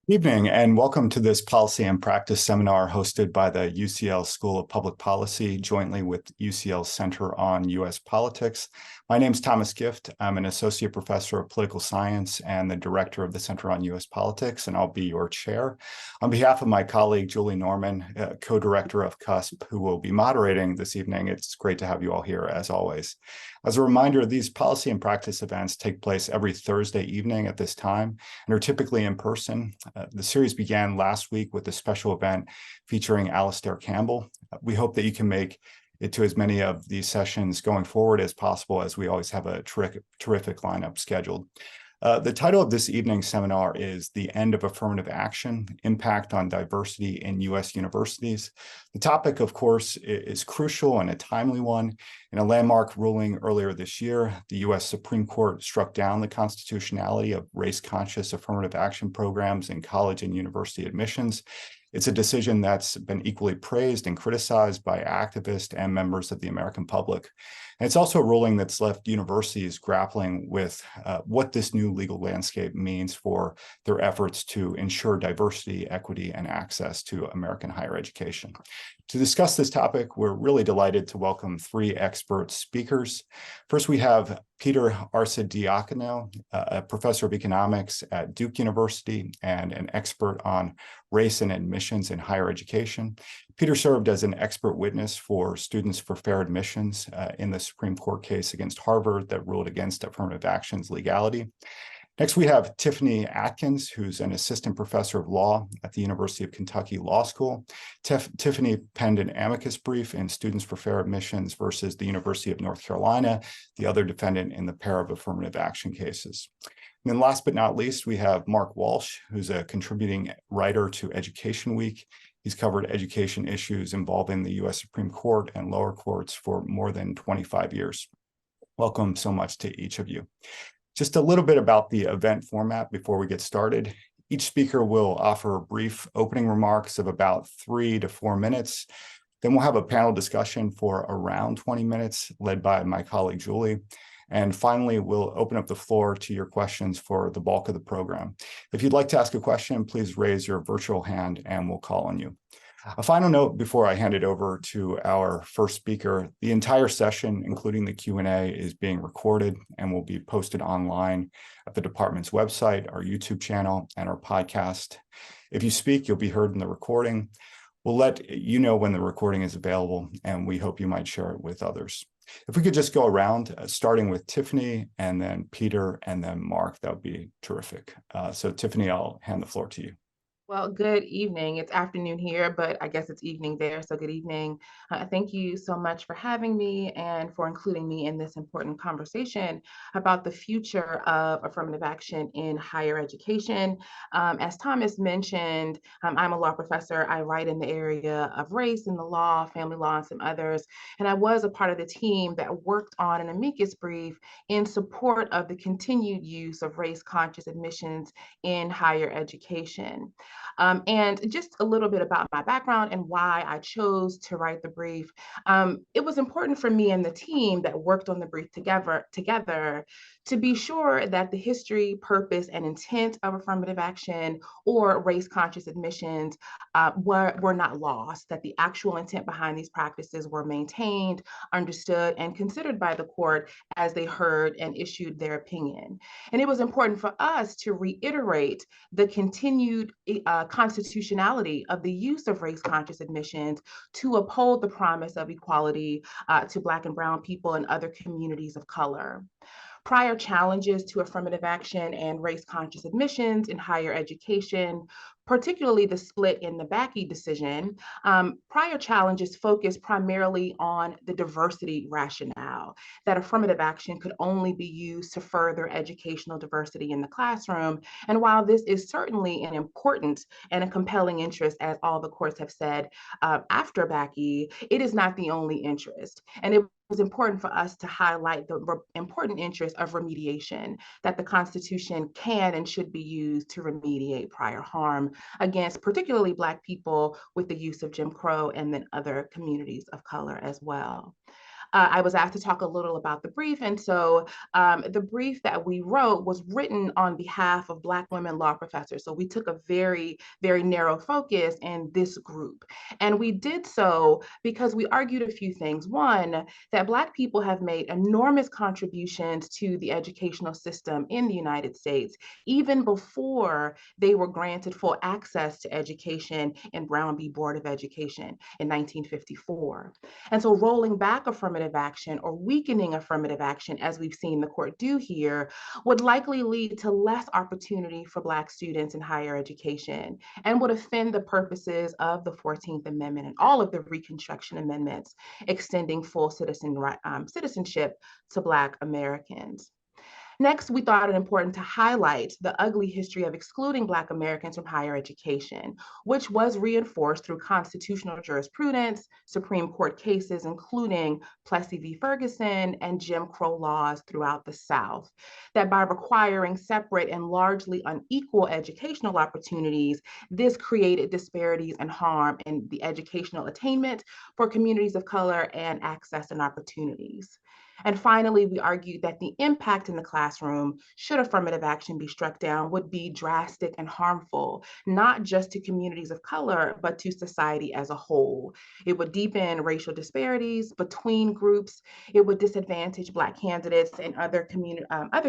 Evening, and welcome to this policy and practice seminar hosted by the UCL School of Public Policy, jointly with UCL Center on U.S. Politics. My name is Thomas Gift. I'm an associate professor of political science and the director of the Center on U.S. Politics, and I'll be your chair. On behalf of my colleague, Julie Norman, co-director of CUSP, who will be moderating this evening, it's great to have you all here, as always. As a reminder, these policy and practice events take place every Thursday evening at this time and are typically in person. The series began last week with a special event featuring Alastair Campbell. We hope that you can make it to as many of these sessions going forward as possible, as we always have a terrific lineup scheduled. The title of this evening's seminar is The End of Affirmative Action, Impact on Diversity in U.S. Universities. The topic, of course, is crucial and a timely one. In a landmark ruling earlier this year, the U.S. Supreme Court struck down the constitutionality of race-conscious affirmative action programs in college and university admissions. It's a decision that's been equally praised and criticized by activists and members of the American public. And it's also a ruling that's left universities grappling with what this new legal landscape means for their efforts to ensure diversity, equity, and access to American higher education. To discuss this topic, we're really delighted to welcome three expert speakers. First, we have Peter Arcidiacono, a professor of economics at Duke University and an expert on race and admissions in higher education. Peter served as an expert witness for Students for Fair Admissions in the Supreme Court case against Harvard that ruled against affirmative action's legality. Next, we have Tiffany Atkins, who's an assistant professor of law at the University of Kentucky Law School. Tiffany penned an amicus brief in Students for Fair Admissions versus the University of North Carolina, the other defendant in the pair of affirmative action cases. And then last but not least, we have Mark Walsh, who's a contributing writer to Education Week. He's covered education issues involving the U.S. Supreme Court and lower courts for more than 25 years. Welcome so much to each of you. Just a little bit about the event format before we get started. Each speaker will offer brief opening remarks of about 3 to 4 minutes. Then we'll have a panel discussion for around 20 minutes, led by my colleague, Julie. And finally, we'll open up the floor to your questions for the bulk of the program. If you'd like to ask a question, please raise your virtual hand and we'll call on you. A final note before I hand it over to our first speaker: the entire session, including the Q&A, is being recorded and will be posted online at the department's website, our YouTube channel, and our podcast. If you speak, you'll be heard in the recording. We'll let you know when the recording is available, and we hope you might share it with others. If we could just go around, starting with Tiffany, and then Peter, and then Mark, that would be terrific. So Tiffany, I'll hand the floor to you. Well, good evening. It's afternoon here, but I guess it's evening there. So good evening. Thank you so much for having me and for including me in this important conversation about the future of affirmative action in higher education. As Thomas mentioned, I'm a law professor. I write in the area of race in the law, family law, and some others. And I was a part of the team that worked on an amicus brief in support of the continued use of race-conscious admissions in higher education. And just a little bit about my background and why I chose to write the brief. It was important for me and the team that worked on the brief together to be sure that the history, purpose, and intent of affirmative action or race-conscious admissions were not lost, that the actual intent behind these practices were maintained, understood, and considered by the court as they heard and issued their opinion. And it was important for us to reiterate the continued constitutionality of the use of race-conscious admissions to uphold the promise of equality to Black and Brown people and other communities of color. Prior challenges to affirmative action and race-conscious admissions in higher education, particularly the split in the Bakke decision, prior challenges focused primarily on the diversity rationale, that affirmative action could only be used to further educational diversity in the classroom. And while this is certainly an important and a compelling interest, as all the courts have said after Bakke, it is not the only interest. And it was important for us to highlight the important interest of remediation, that the Constitution can and should be used to remediate prior harm against particularly Black people with the use of Jim Crow and then other communities of color as well. I was asked to talk a little about the brief. And so the brief that we wrote was written on behalf of Black women law professors. So we took a very, very narrow focus in this group. And we did so because we argued a few things. One, that Black people have made enormous contributions to the educational system in the United States, even before they were granted full access to education in Brown v. Board of Education in 1954. And so rolling back affirmative action or weakening affirmative action, as we've seen the court do here, would likely lead to less opportunity for Black students in higher education and would offend the purposes of the 14th Amendment and all of the Reconstruction Amendments extending full citizenship to Black Americans. Next, we thought it important to highlight the ugly history of excluding Black Americans from higher education, which was reinforced through constitutional jurisprudence, Supreme Court cases, including Plessy v. Ferguson and Jim Crow laws throughout the South, that by requiring separate and largely unequal educational opportunities, this created disparities and harm in the educational attainment for communities of color and access and opportunities. And finally, we argued that the impact in the classroom, should affirmative action be struck down, would be drastic and harmful, not just to communities of color, but to society as a whole. It would deepen racial disparities between groups. It would disadvantage Black candidates and other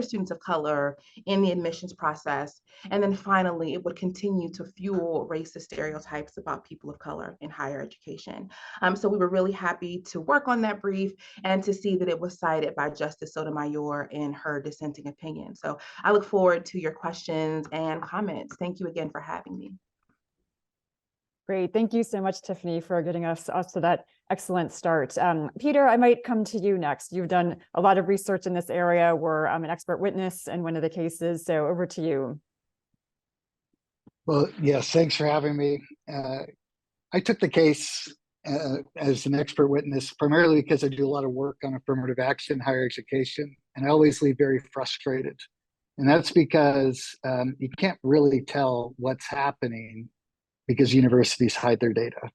students of color in the admissions process. And then finally, it would continue to fuel racist stereotypes about people of color in higher education. So we were really happy to work on that brief and to see that it was cited by Justice Sotomayor in her dissenting opinion. So I look forward to your questions and comments. Thank you again for having me. Great. Thank you so much, Tiffany, for getting us to that excellent start. Peter, I might come to you next. You've done a lot of research in this area. We're an expert witness in one of the cases, so over to you. Well, yes, thanks for having me. I took the case as an expert witness, primarily because I do a lot of work on affirmative action, higher education, and I always leave very frustrated. And that's because you can't really tell what's happening because universities hide their data.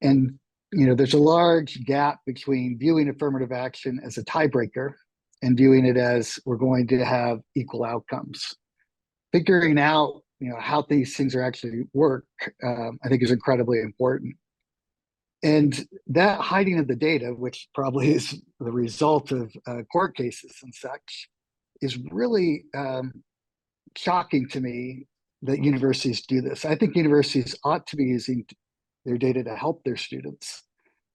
And there's a large gap between viewing affirmative action as a tiebreaker and viewing it as we're going to have equal outcomes. Figuring out how these things are actually work, I think is incredibly important. And that hiding of the data, which probably is the result of court cases and such, is really shocking to me that universities do this. I think universities ought to be using their data to help their students.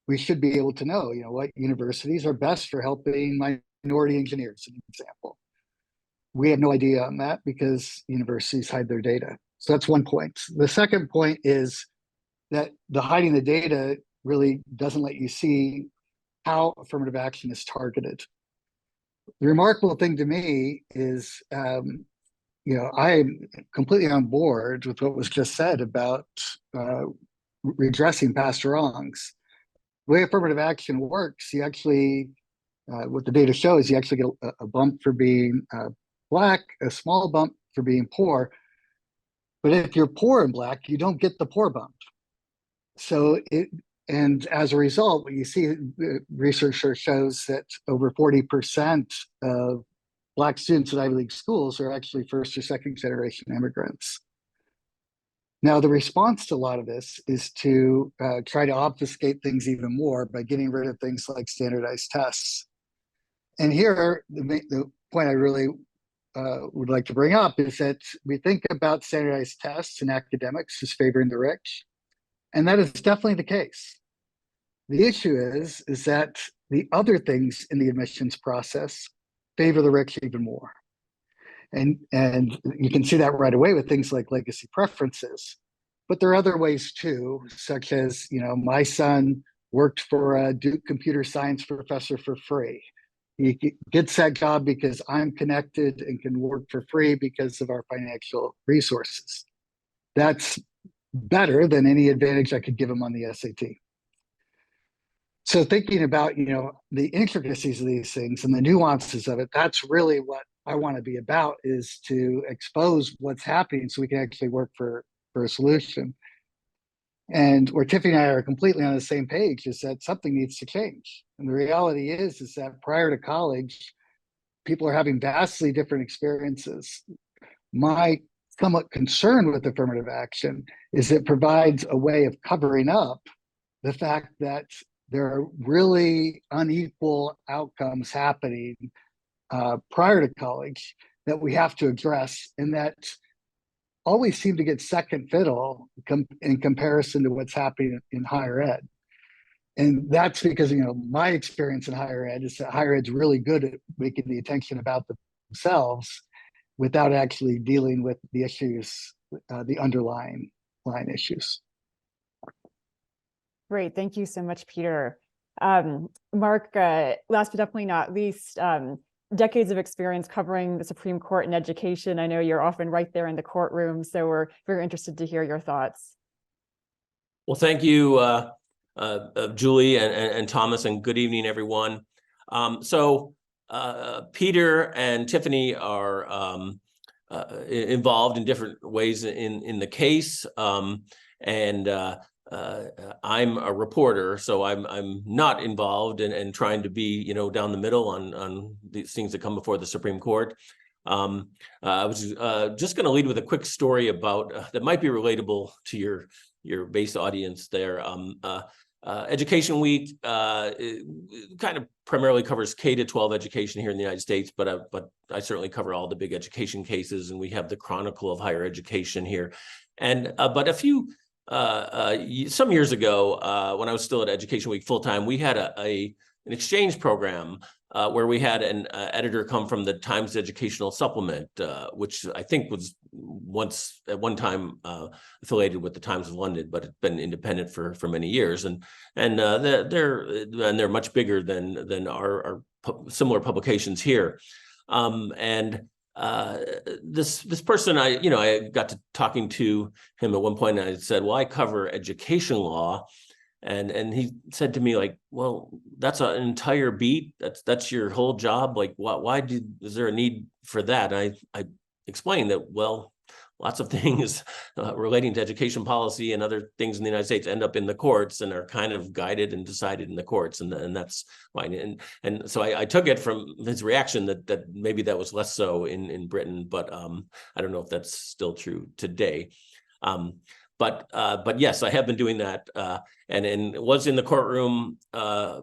We should be able to know, what universities are best for helping minority engineers, an example. We have no idea on that because universities hide their data. So that's one point. The second point is that the hiding the data really doesn't let you see how affirmative action is targeted. The remarkable thing to me is, I'm completely on board with what was just said about redressing past wrongs. The way affirmative action works, you actually, what the data shows, you actually get a bump for being Black, a small bump for being poor. But if you're poor and Black, you don't get the poor bump. And as a result, what you see, research shows that over 40% of Black students at Ivy League schools are actually first or second generation immigrants. Now, the response to a lot of this is to try to obfuscate things even more by getting rid of things like standardized tests. And here, the point I really would like to bring up is that we think about standardized tests in academics as favoring the rich. And that is definitely the case. The issue is that the other things in the admissions process favor the rich even more. And you can see that right away with things like legacy preferences. But there are other ways too, such as, my son worked for a Duke computer science professor for free. He gets that job because I'm connected and can work for free because of our financial resources. That's better than any advantage I could give him on the SAT. So thinking about, the intricacies of these things and the nuances of it, that's really what I want to be about, is to expose what's happening so we can actually work for a solution. And where Tiffany and I are completely on the same page is that something needs to change. And the reality is that prior to college, people are having vastly different experiences. My somewhat concern with affirmative action is it provides a way of covering up the fact that there are really unequal outcomes happening prior to college that we have to address, and that always seem to get second fiddle in comparison to what's happening in higher ed. And that's because, my experience in higher ed is that higher ed's really good at making the attention about themselves without actually dealing with the issues, the underlying issues. Great, thank you so much, Peter. Mark, last but definitely not least, decades of experience covering the Supreme Court in education. I know you're often right there in the courtroom, so we're very interested to hear your thoughts. Well, thank you, Julie and Thomas, and good evening, everyone. Peter and Tiffany are involved in different ways in the case, I'm a reporter, so I'm not involved in trying to be, down the middle on these things that come before the Supreme Court. I was just going to lead with a quick story about that might be relatable to your base audience there. Education Week kind of primarily covers K-12 education here in the United States, but I certainly cover all the big education cases, and we have the Chronicle of Higher Education here. And but some years ago, when I was still at Education Week full-time, we had an exchange program where we had an editor come from the Times Educational Supplement, which I think was at one time affiliated with the Times of London, but it's been independent for many years, and they're much bigger than our similar publications here, this person, I got to talking to him at one point, and I said, well, I cover education law. And he said to me, like, well, that's an entire beat. That's your whole job. Like, is there a need for that? And I explained that, well, lots of things relating to education policy and other things in the United States end up in the courts and are kind of guided and decided in the courts. And that's fine. And so I took it from his reaction that maybe that was less so in Britain, but I don't know if that's still true today. But yes, I have been doing that, and was in the courtroom a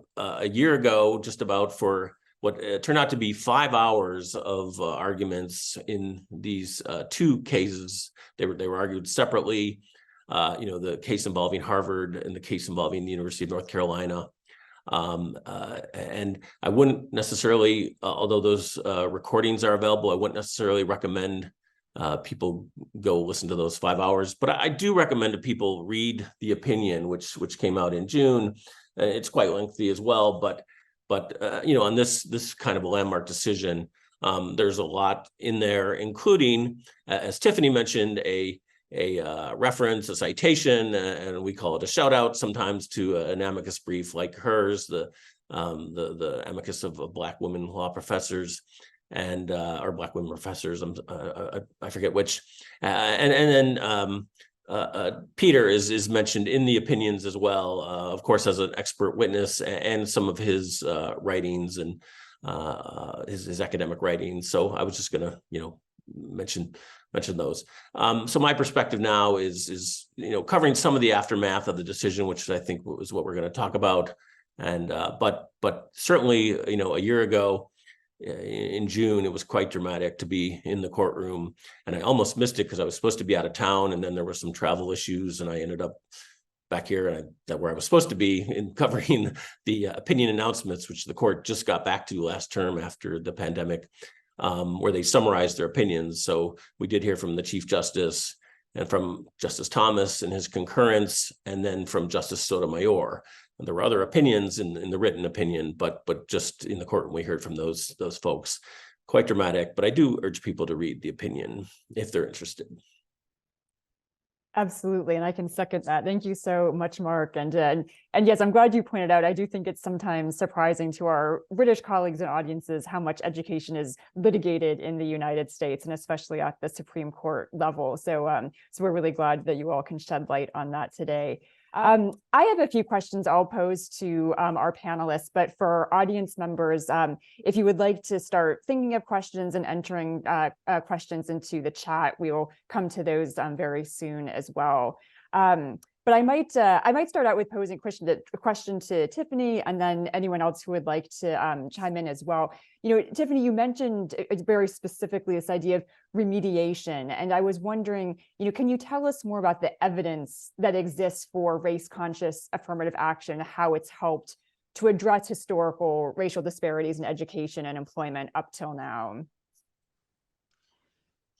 year ago, just about, for what turned out to be 5 hours of arguments in these two cases. They were argued separately. The case involving Harvard and the case involving the University of North Carolina. And I wouldn't necessarily, although those recordings are available, I wouldn't necessarily recommend people go listen to those 5 hours, but I do recommend to people read the opinion, which came out in June. It's quite lengthy as well, but on this kind of a landmark decision, there's a lot in there, including, as Tiffany mentioned, a reference, a citation, and we call it a shout out sometimes to an amicus brief like hers, the amicus of Black women law professors. And or Black women professors, I forget which, and then Peter is mentioned in the opinions as well, of course, as an expert witness, and some of his writings and his academic writings. So I was just going to mention those. So my perspective now is covering some of the aftermath of the decision, which I think was what we're going to talk about, and but certainly a year ago, in June, it was quite dramatic to be in the courtroom, and I almost missed it because I was supposed to be out of town, and then there were some travel issues, and I ended up back here where I was supposed to be in covering the opinion announcements, which the court just got back to last term after the pandemic, where they summarized their opinions. So we did hear from the Chief Justice and from Justice Thomas and his concurrence, and then from Justice Sotomayor. And there were other opinions in the written opinion, but just in the courtroom, we heard from those folks. Quite dramatic, but I do urge people to read the opinion if they're interested. Absolutely, and I can second that. Thank you so much, Mark. And yes, I'm glad you pointed out, I do think it's sometimes surprising to our British colleagues and audiences how much education is litigated in the United States, and especially at the Supreme Court level. So we're really glad that you all can shed light on that today. I have a few questions I'll pose to our panelists, but for audience members, if you would like to start thinking of questions and entering questions into the chat, we will come to those very soon as well. But I might start out with posing a question to Tiffany, and then anyone else who would like to chime in as well. You know, Tiffany, you mentioned very specifically this idea of remediation, and I was wondering, you know, can you tell us more about the evidence that exists for race-conscious affirmative action, how it's helped to address historical racial disparities in education and employment up till now?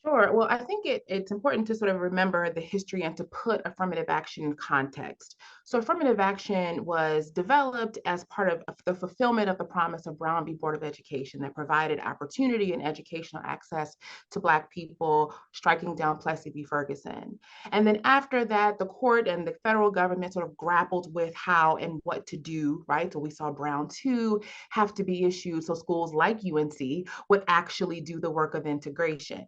Sure. Well, I think it's important to sort of remember the history and to put affirmative action in context. So affirmative action was developed as part of the fulfillment of the promise of Brown v. Board of Education that provided opportunity and educational access to Black people, striking down Plessy v. Ferguson. And then after that, the court and the federal government sort of grappled with how and what to do, right? So we saw Brown 2 have to be issued so schools like UNC would actually do the work of integration.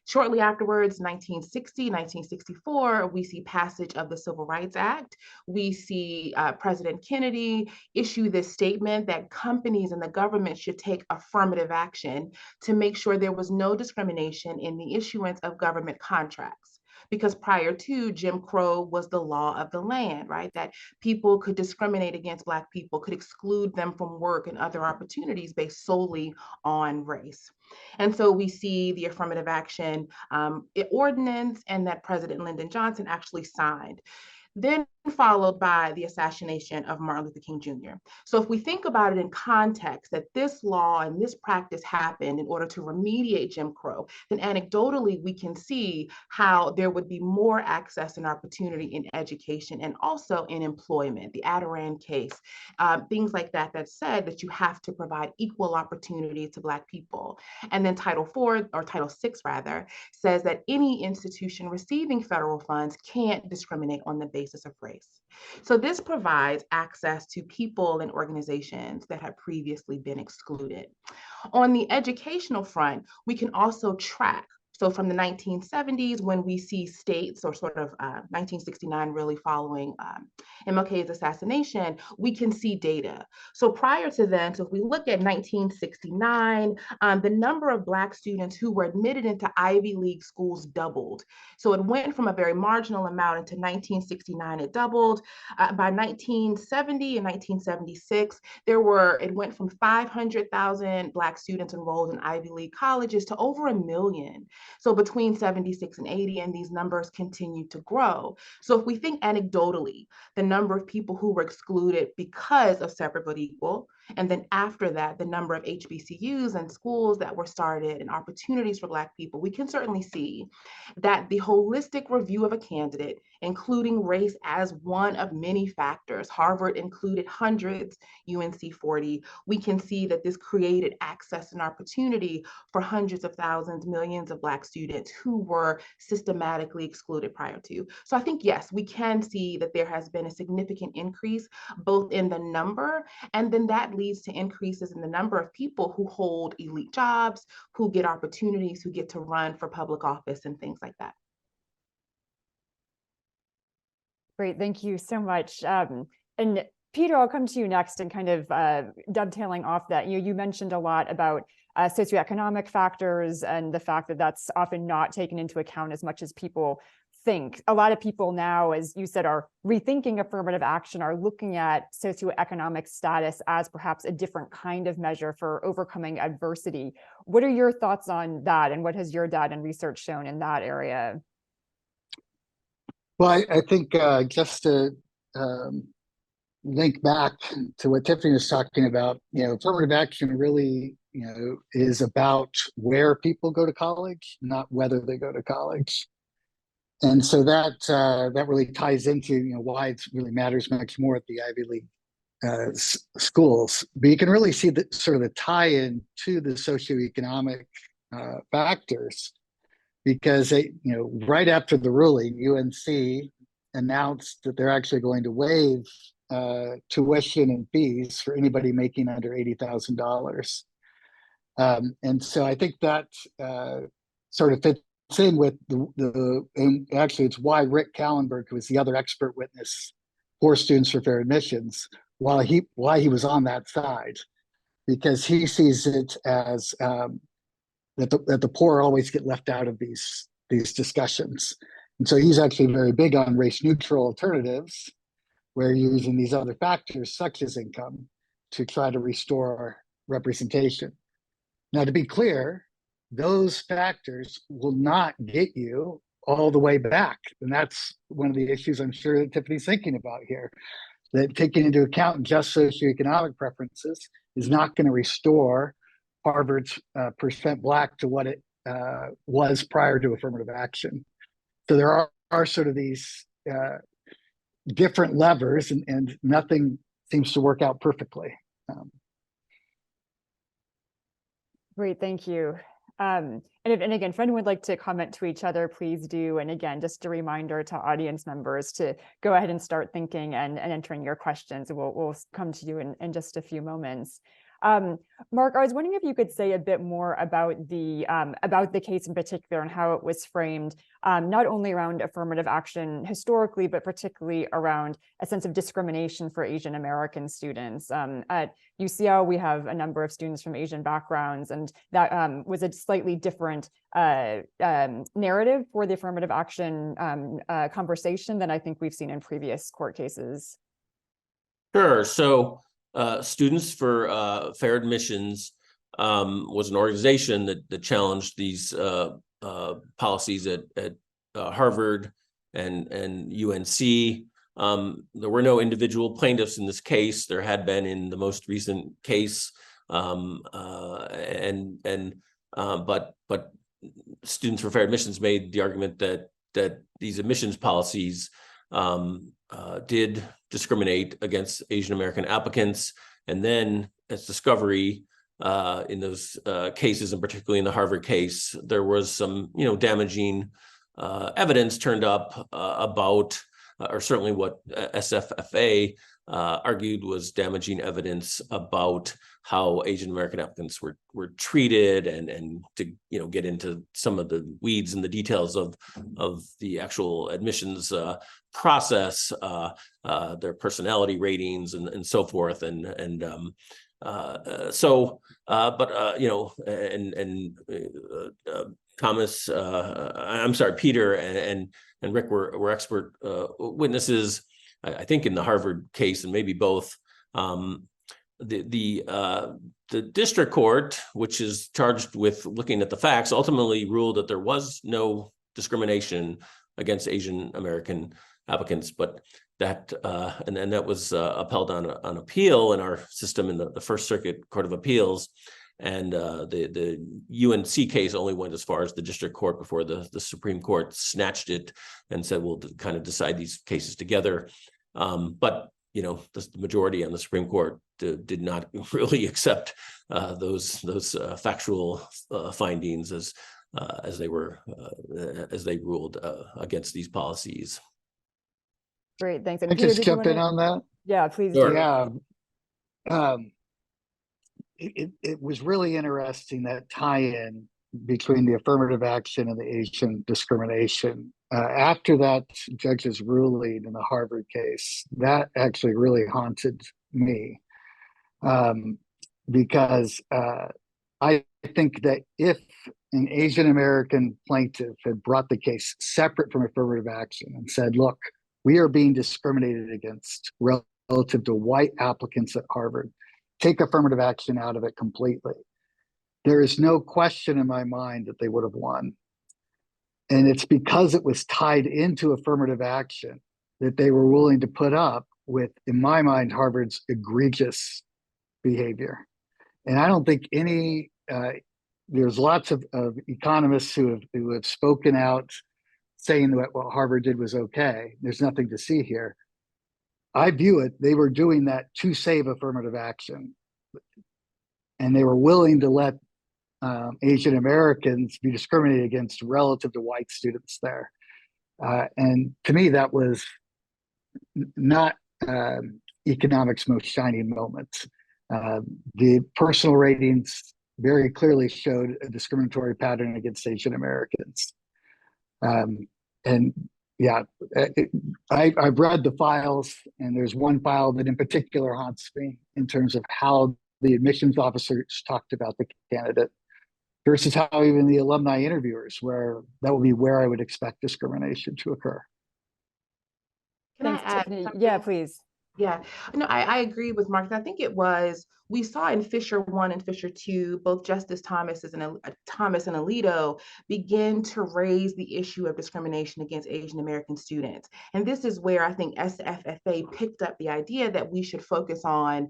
Shortly afterwards, 1960, 1964, we see passage of the Civil Rights Act. We see President Kennedy issue this statement that companies and the government should take affirmative action to make sure there was no discrimination in the issuance of government contracts. Because prior to, Jim Crow was the law of the land, right? That people could discriminate against Black people, could exclude them from work and other opportunities based solely on race. And so we see the affirmative action ordinance and that President Lyndon Johnson actually signed. Then followed by the assassination of Martin Luther King Jr. So if we think about it in context, that this law and this practice happened in order to remediate Jim Crow, then anecdotally, we can see how there would be more access and opportunity in education and also in employment, the Adirondack case, things like that, that said that you have to provide equal opportunity to Black people. And then Title IV, or Title VI rather, says that any institution receiving federal funds can't discriminate on the basis of race. So this provides access to people and organizations that have previously been excluded. On the educational front, we can also track. So from the 1970s, when we see states, or sort of 1969 really following MLK's assassination, we can see data. So prior to then, so if we look at 1969, the number of Black students who were admitted into Ivy League schools doubled. So it went from a very marginal amount into 1969, it doubled. By 1970 and 1976, it went from 500,000 Black students enrolled in Ivy League colleges to over 1 million. So between 76 and 80, and these numbers continue to grow. So if we think anecdotally, the number of people who were excluded because of separate but equal, and then after that, the number of HBCUs and schools that were started and opportunities for Black people, we can certainly see that the holistic review of a candidate, including race as one of many factors, Harvard included hundreds, UNC 40, we can see that this created access and opportunity for hundreds of thousands, millions of Black students who were systematically excluded prior to. So I think, yes, we can see that there has been a significant increase both in the number, and then that leads to increases in the number of people who hold elite jobs, who get opportunities, who get to run for public office and things like that. Great, thank you so much. And Peter, I'll come to you next, and kind of dovetailing off that. You mentioned a lot about socioeconomic factors and the fact that that's often not taken into account as much as people think. A lot of people now, as you said, are rethinking affirmative action, are looking at socioeconomic status as perhaps a different kind of measure for overcoming adversity. What are your thoughts on that, and what has your data and research shown in that area? Well, I think just to link back to what Tiffany was talking about, affirmative action really, is about where people go to college, not whether they go to college. And so that really ties into why it really matters much more at the Ivy League schools. But you can really see the sort of the tie-in to the socioeconomic factors, because right after the ruling, UNC announced that they're actually going to waive tuition and fees for anybody making under $80,000. And so I think that sort of fits in with and actually it's why Rick Kallenberg, who was the other expert witness poor students for fair admissions, why he was on that side, because he sees it as that the poor always get left out of these discussions. And so he's actually very big on race neutral alternatives, where you're using these other factors such as income to try to restore representation. Now, to be clear, those factors will not get you all the way back. And that's one of the issues I'm sure that Tiffany's thinking about here, that taking into account just socioeconomic preferences is not going to restore Harvard's percent Black to what it was prior to affirmative action. So there are sort of these different levers, and nothing seems to work out perfectly. Great, thank you. And again, if anyone would like to comment to each other, please do. And again, just a reminder to audience members to go ahead and start thinking and entering your questions. We'll come to you in just a few moments. Mark, I was wondering if you could say a bit more about the case in particular and how it was framed, not only around affirmative action historically, but particularly around a sense of discrimination for Asian American students. At UCL, we have a number of students from Asian backgrounds, and that was a slightly different narrative for the affirmative action conversation than I think we've seen in previous court cases. Sure. So Students for Fair Admissions was an organization that challenged these policies at Harvard and UNC. There were no individual plaintiffs in this case. There had been in the most recent case, but Students for Fair Admissions made the argument that these admissions policies did discriminate against Asian American applicants. And then as discovery in those cases, and particularly in the Harvard case, there was some, damaging evidence turned up about, or certainly what SFFA argued was damaging evidence about how Asian American applicants were treated, and to get into some of the weeds and the details of the actual admissions process, their personality ratings and so forth, Thomas, Peter and Rick were expert witnesses, I think, in the Harvard case, and maybe both. The district court, which is charged with looking at the facts, ultimately ruled that there was no discrimination against Asian American applicants, but that and that was upheld on appeal in our system in the First Circuit Court of Appeals. And the UNC case only went as far as the district court before the Supreme Court snatched it and said, we'll kind of decide these cases together. But the majority on the Supreme Court did not really accept those factual findings as they ruled against these policies. Great, thanks. Can I just jump in on that? Yeah, please. Sure. Do. Yeah. It was really interesting, that tie-in between the affirmative action and the Asian discrimination. After that judge's ruling in the Harvard case, that actually really haunted me, because I think that if an Asian American plaintiff had brought the case separate from affirmative action and said, look, we are being discriminated against relative to white applicants at Harvard, take affirmative action out of it completely, there is no question in my mind that they would have won. And it's because it was tied into affirmative action that they were willing to put up with, in my mind, Harvard's egregious behavior. And I don't think there's lots of economists who have spoken out saying that what Harvard did was okay. There's nothing to see here. I view it, they were doing that to save affirmative action. And they were willing to let Asian Americans be discriminated against relative to white students there. And to me, that was not economics' most shining moment. The personal ratings very clearly showed a discriminatory pattern against Asian Americans. And Yeah, I've read the files, and there's one file that in particular haunts me in terms of how the admissions officers talked about the candidate versus how even the alumni interviewers, where that would be where I would expect discrimination to occur. Can I Thanks, add Tiffany. something? Yeah, please. Yeah, no, I agree with Mark. I think it was, we saw in Fisher 1 and Fisher 2, both Justice Thomas and Alito begin to raise the issue of discrimination against Asian American students. And this is where I think SFFA picked up the idea that we should focus on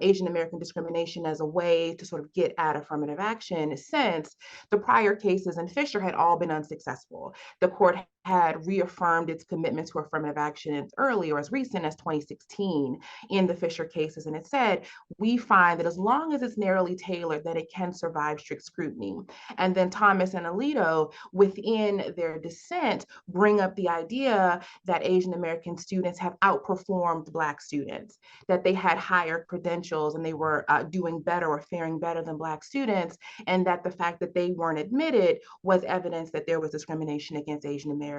Asian American discrimination as a way to sort of get at affirmative action, since the prior cases in Fisher had all been unsuccessful. The court had reaffirmed its commitment to affirmative action as early or as recent as 2016 in the Fisher cases. And it said, we find that as long as it's narrowly tailored, that it can survive strict scrutiny. And then Thomas and Alito, within their dissent, bring up the idea that Asian American students have outperformed Black students, that they had higher credentials and they were doing better or faring better than Black students, and that the fact that they weren't admitted was evidence that there was discrimination against Asian Americans.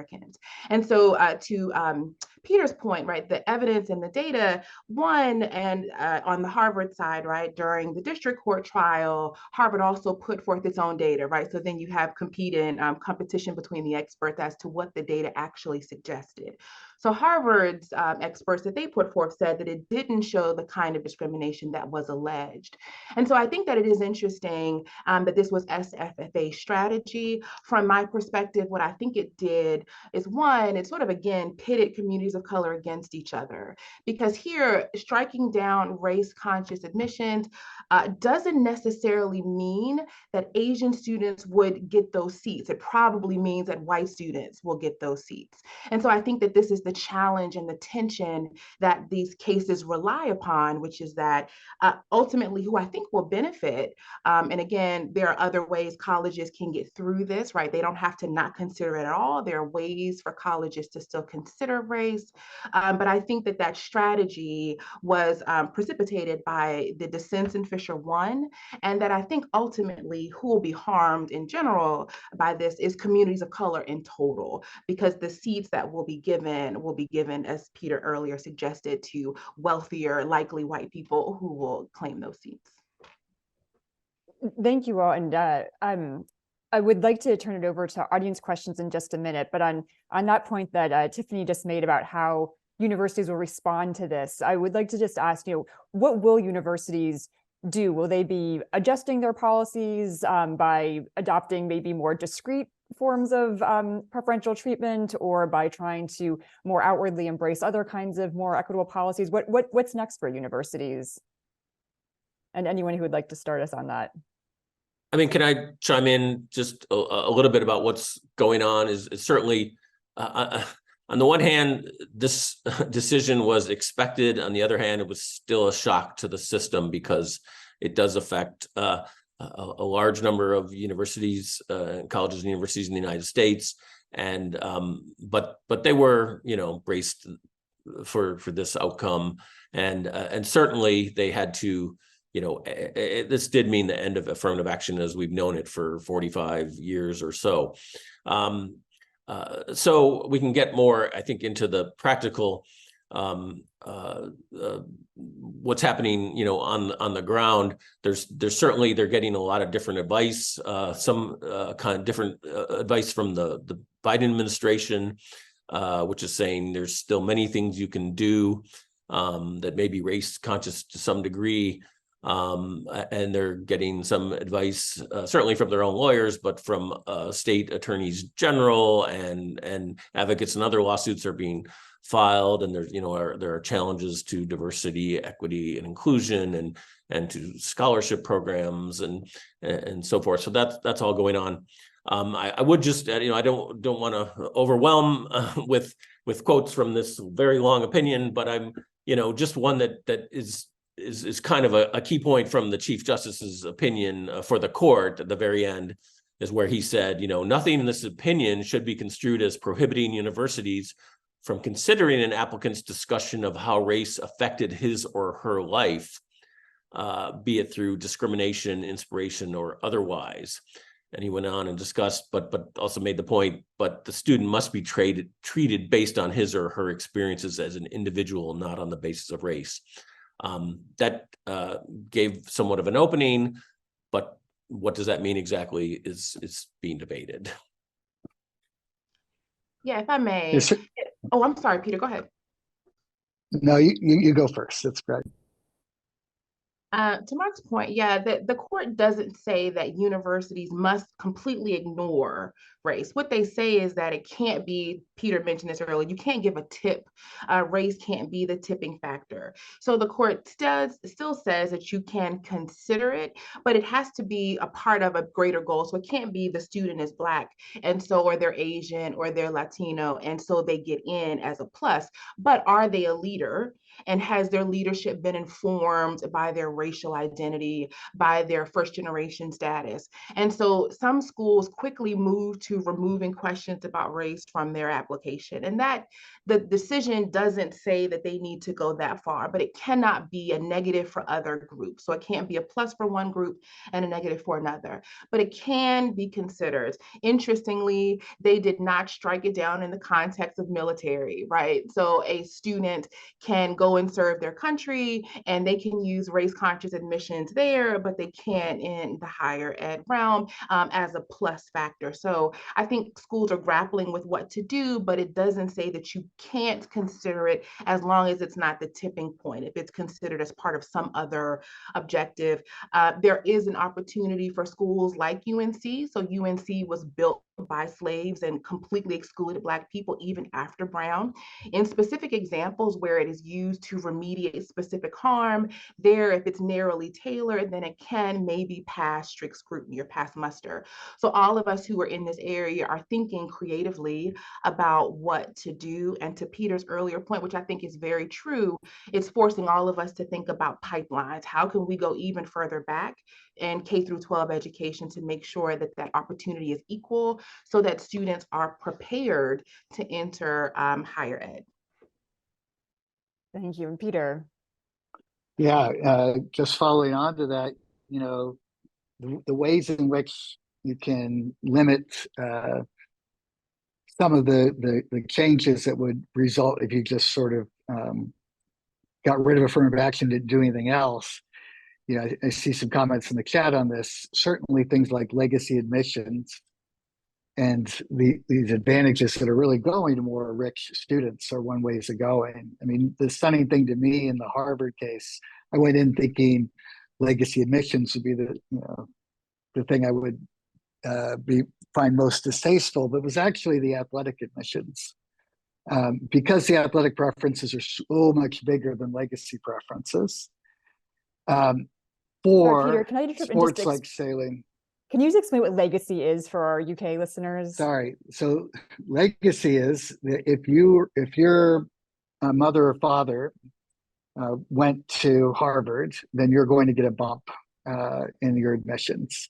And so to Peter's point, right, the evidence and the data, one, and on the Harvard side, right, during the district court trial, Harvard also put forth its own data, right? So then you have competition between the experts as to what the data actually suggested. So Harvard's experts that they put forth said that it didn't show the kind of discrimination that was alleged. And so I think that it is interesting that this was SFFA's strategy. From my perspective, what I think it did is, one, it sort of, again, pitted communities of color against each other. Because here, striking down race-conscious admissions doesn't necessarily mean that Asian students would get those seats. It probably means that white students will get those seats. And so I think that this is the challenge and the tension that these cases rely upon, which is that ultimately who I think will benefit, and again, there are other ways colleges can get through this, right? They don't have to not consider it at all. There are ways for colleges to still consider race. But I think that that strategy was precipitated by the dissents in Fisher 1, and that I think ultimately who will be harmed in general by this is communities of color in total, because the seats that will be given, as Peter earlier suggested, to wealthier, likely white people who will claim those seats. Thank you all. And I would like to turn it over to audience questions in just a minute. But on that point that Tiffany just made about how universities will respond to this, I would like to just ask, what will universities do? Will they be adjusting their policies by adopting maybe more discrete forms of preferential treatment, or by trying to more outwardly embrace other kinds of more equitable policies? What's next for universities? And anyone who would like to start us on that. I mean, can I chime in just a little bit about what's going on? Is certainly, on the one hand, this decision was expected. On the other hand, it was still a shock to the system, because it does affect a large number of universities, colleges and universities in the United States. And but they were, braced for this outcome, and certainly they had to. This did mean the end of affirmative action as we've known it for 45 years or so. So we can get more, I think, into the practical, what's happening, on the ground. There's certainly, they're getting a lot of different advice, some kind of different advice from the Biden administration, which is saying there's still many things you can do that may be race conscious to some degree. And they're getting some advice, certainly from their own lawyers, but from state attorneys general and advocates, and other lawsuits are being filed. And there's, there are challenges to diversity, equity, and inclusion, and to scholarship programs and so forth. So that's all going on. I would just, I don't want to overwhelm with quotes from this very long opinion, but I'm, just one that is kind of a key point from the Chief Justice's opinion for the court at the very end, is where he said, nothing in this opinion should be construed as prohibiting universities from considering an applicant's discussion of how race affected his or her life, be it through discrimination, inspiration, or otherwise. And he went on and discussed, but also made the point, but the student must be treated based on his or her experiences as an individual, not on the basis of race. That gave somewhat of an opening, but what does that mean exactly is being debated. Yeah, if I may. Yes, sir. Oh, I'm sorry, Peter, go ahead. No, you go first. That's great. To Mark's point, yeah, the court doesn't say that universities must completely ignore race. What they say is that it can't be, Peter mentioned this earlier, you can't give a tip. Race can't be the tipping factor. So the court still says that you can consider it, but it has to be a part of a greater goal. So it can't be the student is Black, and so, or they're Asian, or they're Latino, and so they get in as a plus. But are they a leader? And has their leadership been informed by their racial identity, by their first generation status? And so some schools quickly move to removing questions about race from their application. And that the decision doesn't say that they need to go that far, but it cannot be a negative for other groups. So it can't be a plus for one group and a negative for another, but it can be considered. Interestingly, they did not strike it down in the context of military, right? So a student can go and serve their country, and they can use race conscious admissions there, but they can't in the higher ed realm as a plus factor. So I think schools are grappling with what to do, but it doesn't say that you can't consider it as long as it's not the tipping point, if it's considered as part of some other objective. There is an opportunity for schools like UNC. So UNC was built by slaves and completely excluded Black people even after Brown. In specific examples where it is used to remediate specific harm, there, if it's narrowly tailored, then it can maybe pass strict scrutiny or pass muster. So all of us who are in this area are thinking creatively about what to do. And to Peter's earlier point, which I think is very true, it's forcing all of us to think about pipelines. How can we go even further back in K through 12 education to make sure that that opportunity is equal so that students are prepared to enter higher ed? Thank you. And Peter. Yeah, just following on to that, you know, the ways in which you can limit some of the changes that would result if you just sort of got rid of affirmative action, didn't do anything else. You know, I see some comments in the chat on this. Certainly things like legacy admissions and these advantages that are really going to more rich students are one ways of going. I mean, the stunning thing to me in the Harvard case, I went in thinking legacy admissions would be the thing I would find most distasteful, but it was actually the athletic admissions. Because the athletic preferences are so much bigger than legacy preferences. For Peter, can I interrupt sports like sailing. Can you just explain what legacy is for our UK listeners? Sorry. So legacy is if your mother or father went to Harvard, then you're going to get a bump in your admissions.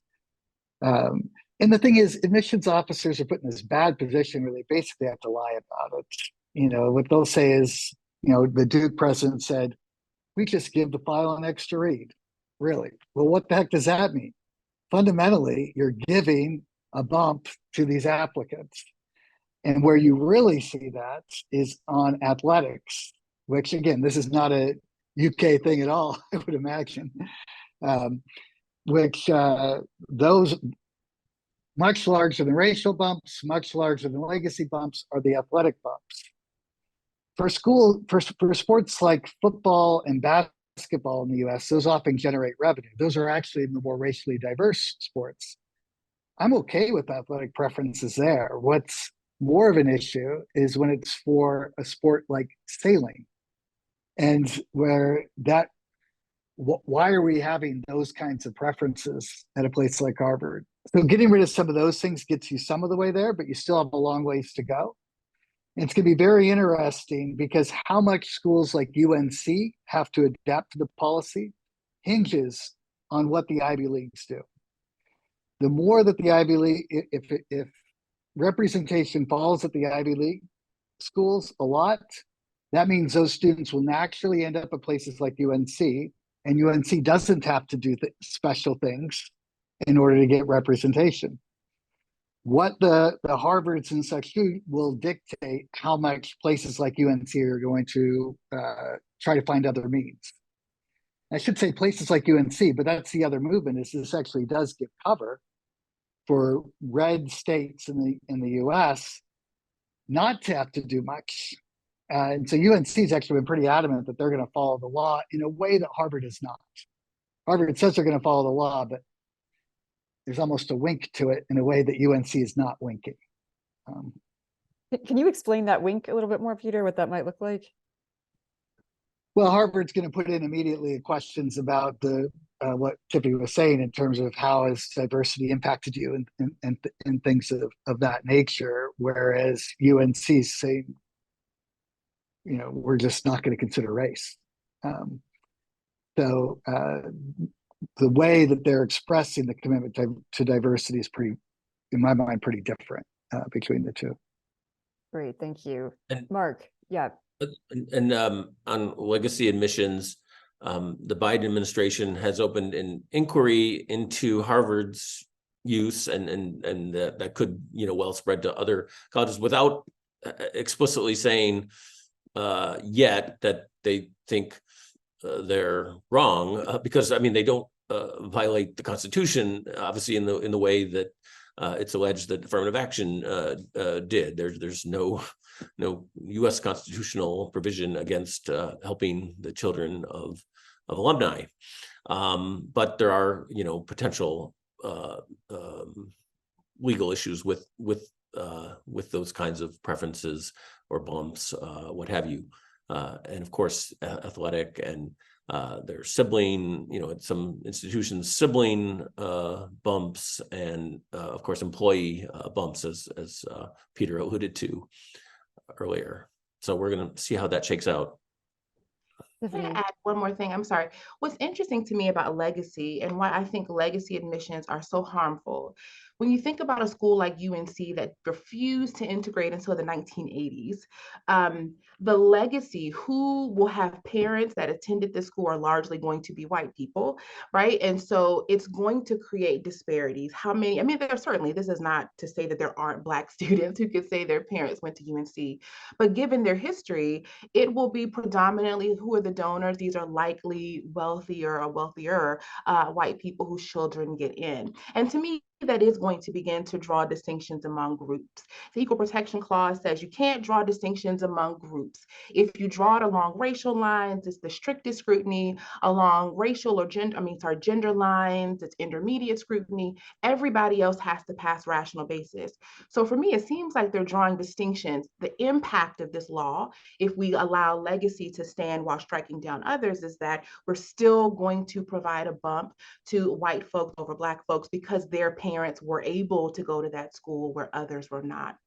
And the thing is, admissions officers are put in this bad position where they basically have to lie about it. You know, what they'll say is, you know, the Duke president said, we just give the file an extra read. Really? Well, what the heck does that mean? Fundamentally, you're giving a bump to these applicants. And where you really see that is on athletics, which again, this is not a UK thing at all, I would imagine, which those much larger than racial bumps, much larger than legacy bumps are the athletic bumps. For sports like football and basketball in the US, those often generate revenue. Those are actually the more racially diverse sports. I'm okay with athletic preferences there. What's more of an issue is when it's for a sport like sailing, and why are we having those kinds of preferences at a place like Harvard? So getting rid of some of those things gets you some of the way there, but you still have a long ways to go. And it's going to be very interesting because how much schools like UNC have to adapt to the policy hinges on what the Ivy Leagues do. The more that the Ivy League, if representation falls at the Ivy League schools a lot, that means those students will naturally end up at places like UNC, and UNC doesn't have to do special things in order to get representation. what the Harvards and such do will dictate how much places like UNC are going to try to find other means. I should say places like UNC, but that's the other movement, is this actually does give cover for red states in the US not to have to do much. And so UNC has actually been pretty adamant that they're going to follow the law in a way that Harvard is not. Harvard says they're going to follow the law, but there's almost a wink to it in a way that UNC is not winking. Can you explain that wink a little bit more, Peter, what that might look like? Well, Harvard's going to put in immediately questions about the what Tiffany was saying in terms of how has diversity impacted you and things of that nature, whereas UNC's saying, you know, we're just not going to consider race. So the way that they're expressing the commitment to diversity is pretty, in my mind, pretty different between the two. Great, thank you. And Mark, yeah. And on legacy admissions, the Biden administration has opened an inquiry into Harvard's use, and that could, you know, well spread to other colleges without explicitly saying yet that they think they're wrong, because I mean they don't violate the Constitution, obviously in the way that it's alleged that affirmative action did. There's no U.S. constitutional provision against helping the children of alumni, but there are, you know, potential legal issues with those kinds of preferences or bumps, what have you, and of course athletic and their sibling, you know, at some institutions, sibling bumps, and of course employee bumps, as Peter alluded to earlier. So we're going to see how that shakes out. I'm going to add one more thing. I'm sorry. What's interesting to me about legacy and why I think legacy admissions are so harmful, when you think about a school like UNC that refused to integrate until the 1980s, the legacy, who will have parents that attended this school are largely going to be white people, right? And so it's going to create disparities. How many, I mean, there certainly, this is not to say that there aren't Black students who could say their parents went to UNC, but given their history, it will be predominantly who are the donors. These are likely wealthier or wealthier white people whose children get in. And to me, that is going to begin to draw distinctions among groups. The Equal Protection Clause says you can't draw distinctions among groups. If you draw it along racial lines, it's the strictest scrutiny. Along racial or gender lines, it's intermediate scrutiny. Everybody else has to pass rational basis. So for me, it seems like they're drawing distinctions. The impact of this law, if we allow legacy to stand while striking down others, is that we're still going to provide a bump to white folks over Black folks because their parents were able to go to that school where others were not.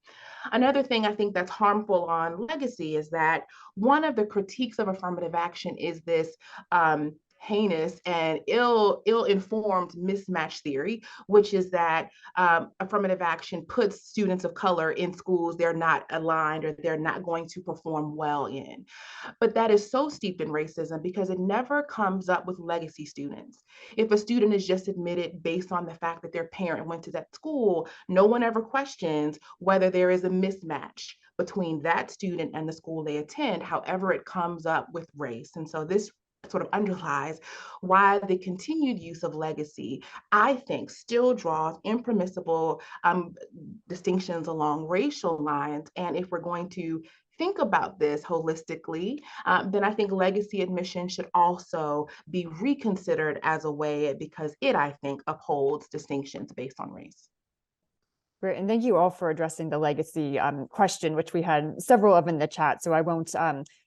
Another thing I think that's harmful on legacy is that one of the critiques of affirmative action is this heinous and ill-informed mismatch theory, which is that affirmative action puts students of color in schools they're not aligned or they're not going to perform well in. But that is so steeped in racism because it never comes up with legacy students. If a student is just admitted based on the fact that their parent went to that school, no one ever questions whether there is a mismatch between that student and the school they attend, however it comes up with race. And so this sort of underlies why the continued use of legacy, I think, still draws impermissible distinctions along racial lines. And if we're going to think about this holistically, then I think legacy admission should also be reconsidered as a way, because it, I think, upholds distinctions based on race. Great, and thank you all for addressing the legacy question, which we had several of in the chat. So I won't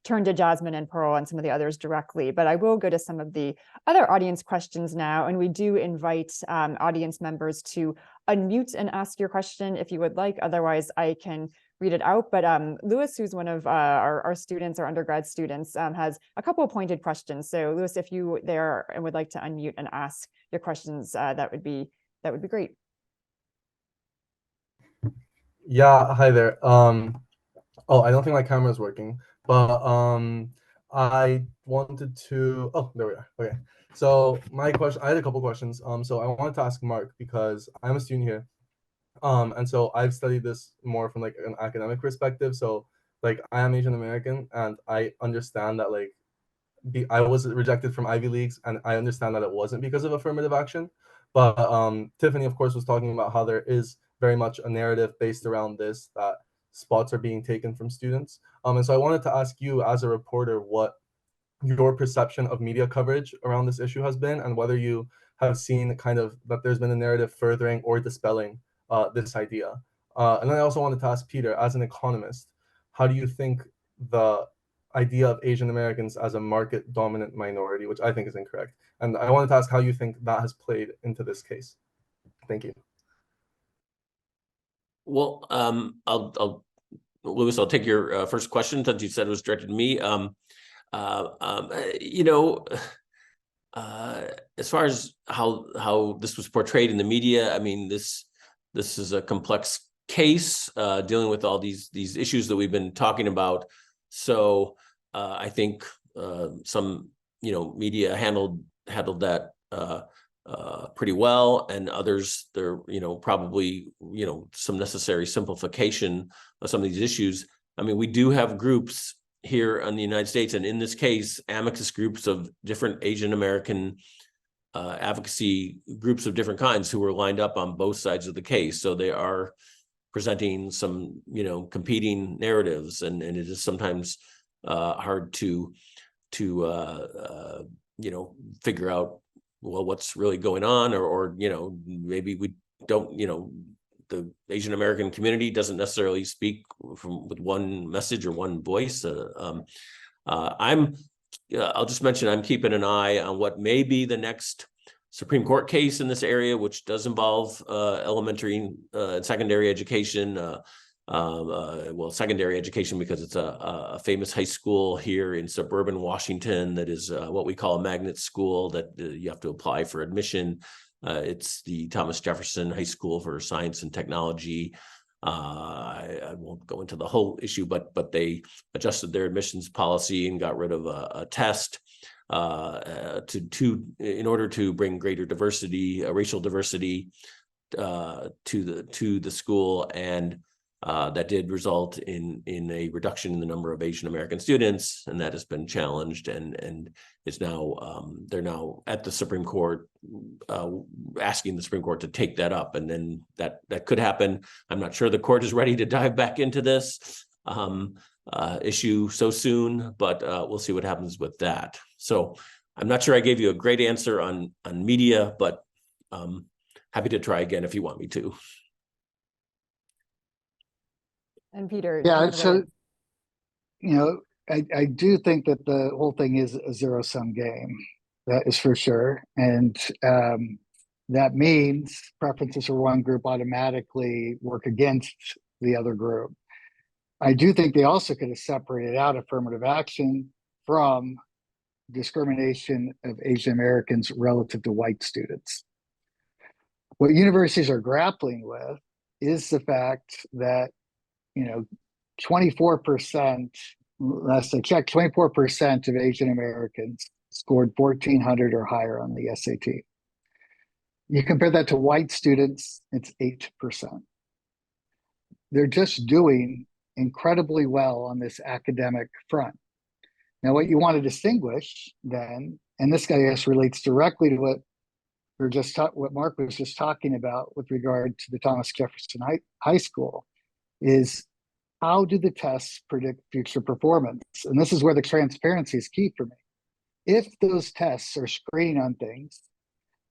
turn to Jasmine and Pearl and some of the others directly, but I will go to some of the other audience questions now. And we do invite audience members to unmute and ask your question if you would like. Otherwise, I can read it out. But Lewis, who's one of our students, our undergrad students, has a couple of pointed questions. So Lewis, if you there and would like to unmute and ask your questions, that would be great. Yeah, hi there. Oh, I don't think my camera is working, but I wanted to. Oh, there we are. Okay. So my question, I had a couple questions. So I wanted to ask Mark, because I'm a student here, And so I've studied this more from like an academic perspective. So like I am Asian American, and I understand that like I was rejected from Ivy Leagues, and I understand that it wasn't because of affirmative action. But Tiffany, of course, was talking about how there is very much a narrative based around this, that spots are being taken from students. And so I wanted to ask you, as a reporter, what your perception of media coverage around this issue has been, and whether you have seen kind of that there's been a narrative furthering or dispelling this idea. And then I also wanted to ask Peter, as an economist, how do you think the idea of Asian Americans as a market dominant minority, which I think is incorrect, and I wanted to ask how you think that has played into this case. Thank you. Well, Louis, I'll take your first question, since you said it was directed to me. You know, as far as how this was portrayed in the media, I mean, this is a complex case dealing with all these issues that we've been talking about. So I think some media handled that pretty well, and others there probably some necessary simplification of some of these issues. I mean, we do have groups here in the United States, and in this case, amicus groups of different Asian American advocacy groups of different kinds who were lined up on both sides of the case. So they are presenting some competing narratives, and it is sometimes hard to figure out, well, what's really going on, or maybe we don't, the Asian American community doesn't necessarily speak with one message or one voice. I'll just mention, I'm keeping an eye on what may be the next Supreme Court case in this area, which does involve elementary and secondary education. Well, secondary education, because it's a famous high school here in suburban Washington that is what we call a magnet school that you have to apply for admission. It's the Thomas Jefferson High School for Science and Technology. I won't go into the whole issue, but they adjusted their admissions policy and got rid of a test in order to bring greater diversity, racial diversity, to the school, and that did result in a reduction in the number of Asian American students, and that has been challenged, and is now they're now at the Supreme Court asking the Supreme Court to take that up, and then that could happen. I'm not sure the court is ready to dive back into this issue so soon, but we'll see what happens with that. So I'm not sure I gave you a great answer on media, but happy to try again if you want me to. And Peter, Yeah, so I do think that the whole thing is a zero-sum game. That is for sure, and that means preferences for one group automatically work against the other group. I do think they also could have separated out affirmative action from discrimination of Asian Americans relative to white students. What universities are grappling with is the fact that 24%, last I checked, 24% of Asian Americans scored 1,400 or higher on the SAT. You compare that to white students, it's 8%. They're just doing incredibly well on this academic front. Now, what you want to distinguish then, and this, I guess, relates directly to what what Mark was just talking about with regard to the Thomas Jefferson High School, is how do the tests predict future performance? And this is where the transparency is key for me. If those tests are screening on things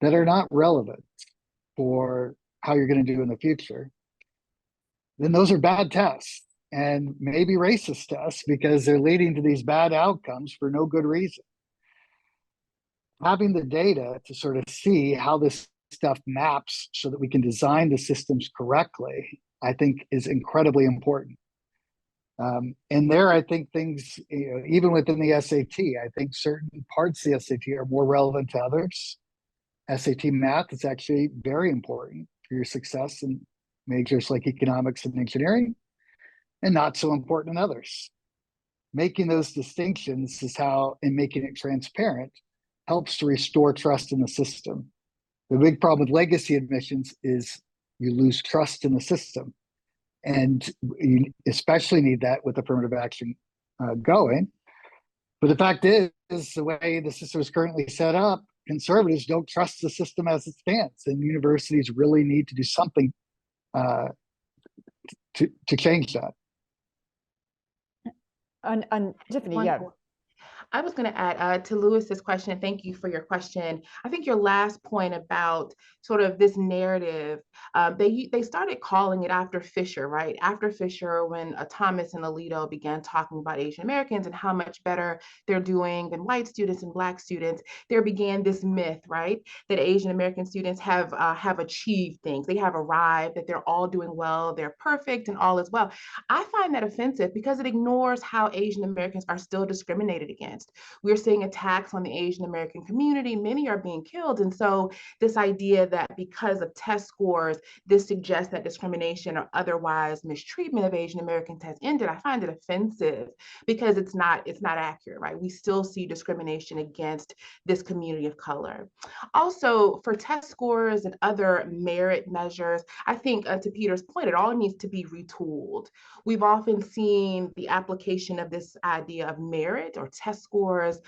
that are not relevant for how you're going to do in the future, then those are bad tests, and maybe racist tests, because they're leading to these bad outcomes for no good reason. Having the data to sort of see how this stuff maps so that we can design the systems correctly, I think is incredibly important. And there, I think things, even within the SAT, I think certain parts of the SAT are more relevant to others. SAT math is actually very important for your success in majors like economics and engineering, and not so important in others. Making those distinctions is how, and making it transparent, helps to restore trust in the system. The big problem with legacy admissions is you lose trust in the system. And you especially need that with affirmative action going. But the fact is the way the system is currently set up, conservatives don't trust the system as it stands, and universities really need to do something to change that. And Tiffany, yeah. I was going to add to Lewis's question. Thank you for your question. I think your last point about sort of this narrative, they started calling it after Fisher, right? After Fisher, when Thomas and Alito began talking about Asian Americans and how much better they're doing than white students and Black students, there began this myth, right, that Asian American students have achieved things. They have arrived, that they're all doing well, they're perfect, and all is well. I find that offensive because it ignores how Asian Americans are still discriminated against. We're seeing attacks on the Asian American community. Many are being killed. And so this idea that because of test scores, this suggests that discrimination or otherwise mistreatment of Asian Americans has ended, I find it offensive because it's not accurate, right? We still see discrimination against this community of color. Also, for test scores and other merit measures, I think to Peter's point, it all needs to be retooled. We've often seen the application of this idea of merit or test scores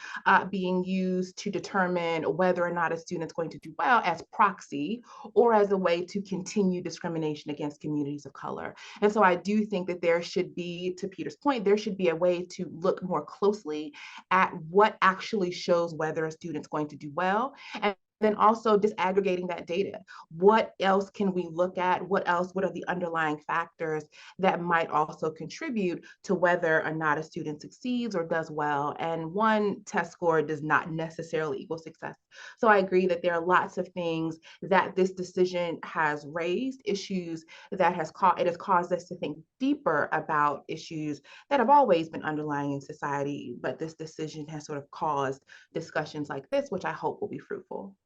being used to determine whether or not a student's going to do well as proxy or as a way to continue discrimination against communities of color. And so I do think that there should be, to Peter's point, there should be a way to look more closely at what actually shows whether a student's going to do well, and then also disaggregating that data. What else can we look at? What are the underlying factors that might also contribute to whether or not a student succeeds or does well? And one test score does not necessarily equal success. So I agree that there are lots of things that this decision has raised, issues that has caused us to think deeper about issues that have always been underlying in society, but this decision has sort of caused discussions like this, which I hope will be fruitful.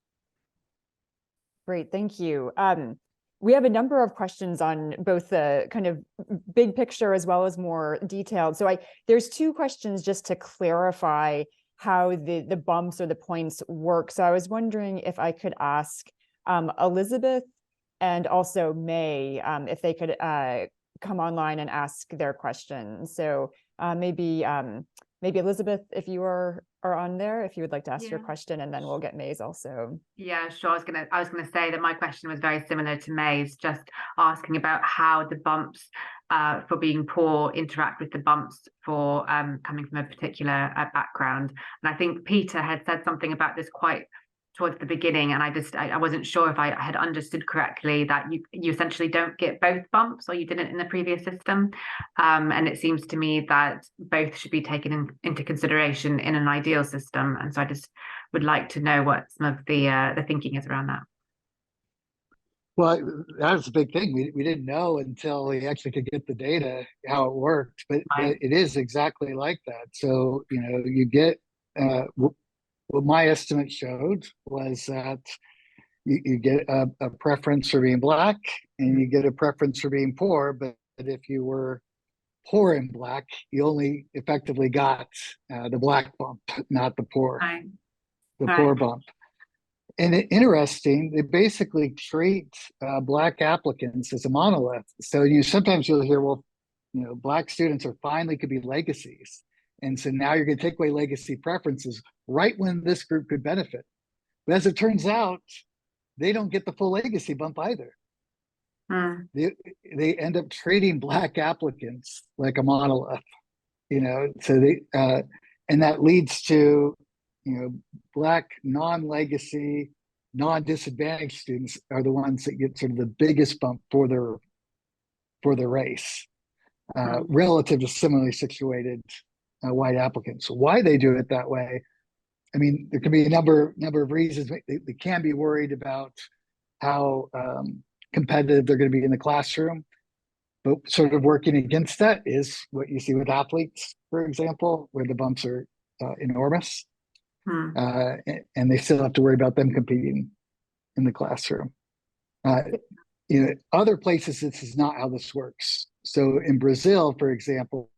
Great, thank you. We have a number of questions on both the kind of big picture as well as more detailed. So there's two questions just to clarify how the bumps or the points work. So I was wondering if I could ask Elizabeth and also May if they could come online and ask their questions. So maybe Elizabeth, if you are on there, if you would like to ask your question, and then we'll get May's also. Yeah, sure. I was gonna say that my question was very similar to May's, just asking about how the bumps for being poor interact with the bumps for coming from a particular background. And I think Peter had said something about this quite towards the beginning, and I wasn't sure if I had understood correctly that you essentially don't get both bumps, or you didn't in the previous system, and it seems to me that both should be taken into consideration in an ideal system. And so I just would like to know what some of the thinking is around that. Well, that was a big thing. We didn't know until we actually could get the data how it worked, but Right. it is exactly like that. So you get what my estimate showed was that you get a preference for being Black, and you get a preference for being poor. But if you were poor and Black, you only effectively got the Black bump, not the poor, Right. poor bump. And interesting, they basically treat Black applicants as a monolith. So sometimes you'll hear, well, Black students finally could be legacies. And so now you're going to take away legacy preferences right when this group could benefit. But as it turns out, they don't get the full legacy bump either. They end up treating Black applicants like a monolith, so and that leads to, Black non-legacy, non-disadvantaged students are the ones that get sort of the biggest bump for their race, relative to similarly situated white applicants. Why they do it that way? I mean, there can be a number of reasons. They can be worried about how competitive they're going to be in the classroom, but sort of working against that is what you see with athletes, for example, where the bumps are enormous, and they still have to worry about them competing in the classroom. Other places, this is not how this works. So in Brazil, for example,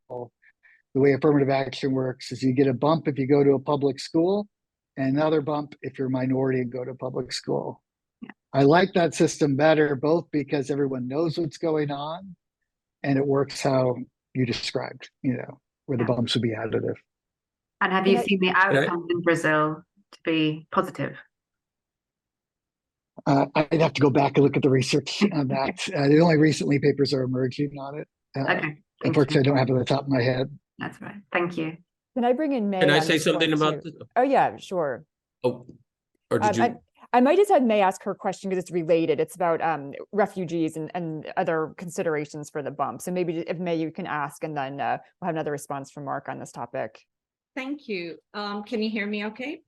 the way affirmative action works is you get a bump if you go to a public school, and another bump if you're a minority and go to public school. I like that system better, both because everyone knows what's going on and it works how you described, where the Yeah. bumps would be additive. And have you seen the outcomes in Brazil to be positive? I'd have to go back and look at the research on that. The only recently papers are emerging on it. Okay. Unfortunately, I don't have it at the top of my head. That's right. Thank you. Can I bring in May? Can I on say this something one about too? this? Oh yeah, sure. Oh, or did you? I might just have May ask her question because it's related. It's about refugees and other considerations for the bump. So maybe if May, you can ask, and then we'll have another response from Mark on this topic. Thank you. Can you hear me okay?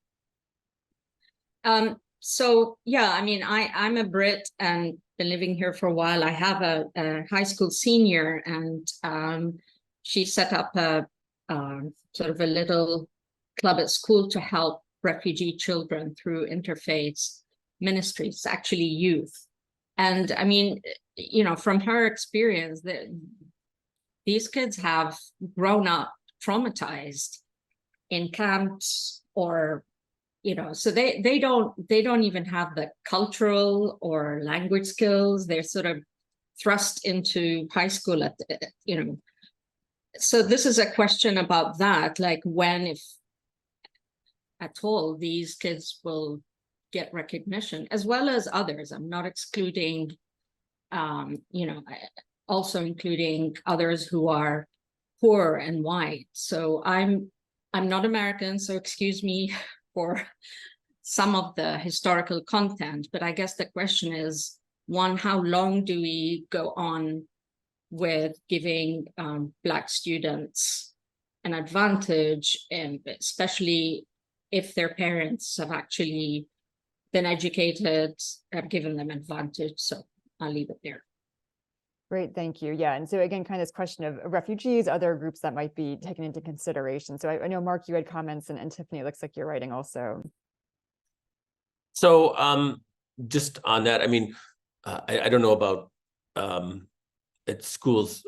So yeah, I mean, I'm a Brit and been living here for a while. I have a high school senior, and she set up a sort of a little club at school to help refugee children through interfaith ministries, actually youth. And I mean, from her experience, these kids have grown up traumatized in camps, or so they don't even have the cultural or language skills. They're sort of thrust into high school at so this is a question about that, like when, if at all, these kids will get recognition, as well as others. I'm not excluding also including others who are poor and white. So I'm not American, so excuse me for some of the historical content, but I guess the question is, one, how long do we go on with giving Black students an advantage, and especially if their parents have actually been educated, have given them advantage? So I'll leave it there. Great, thank you. Yeah, and so again, kind of this question of refugees, other groups that might be taken into consideration. So I know, Mark, you had comments, and Tiffany, it looks like you're writing also. So just on that, I mean, I don't know about at schools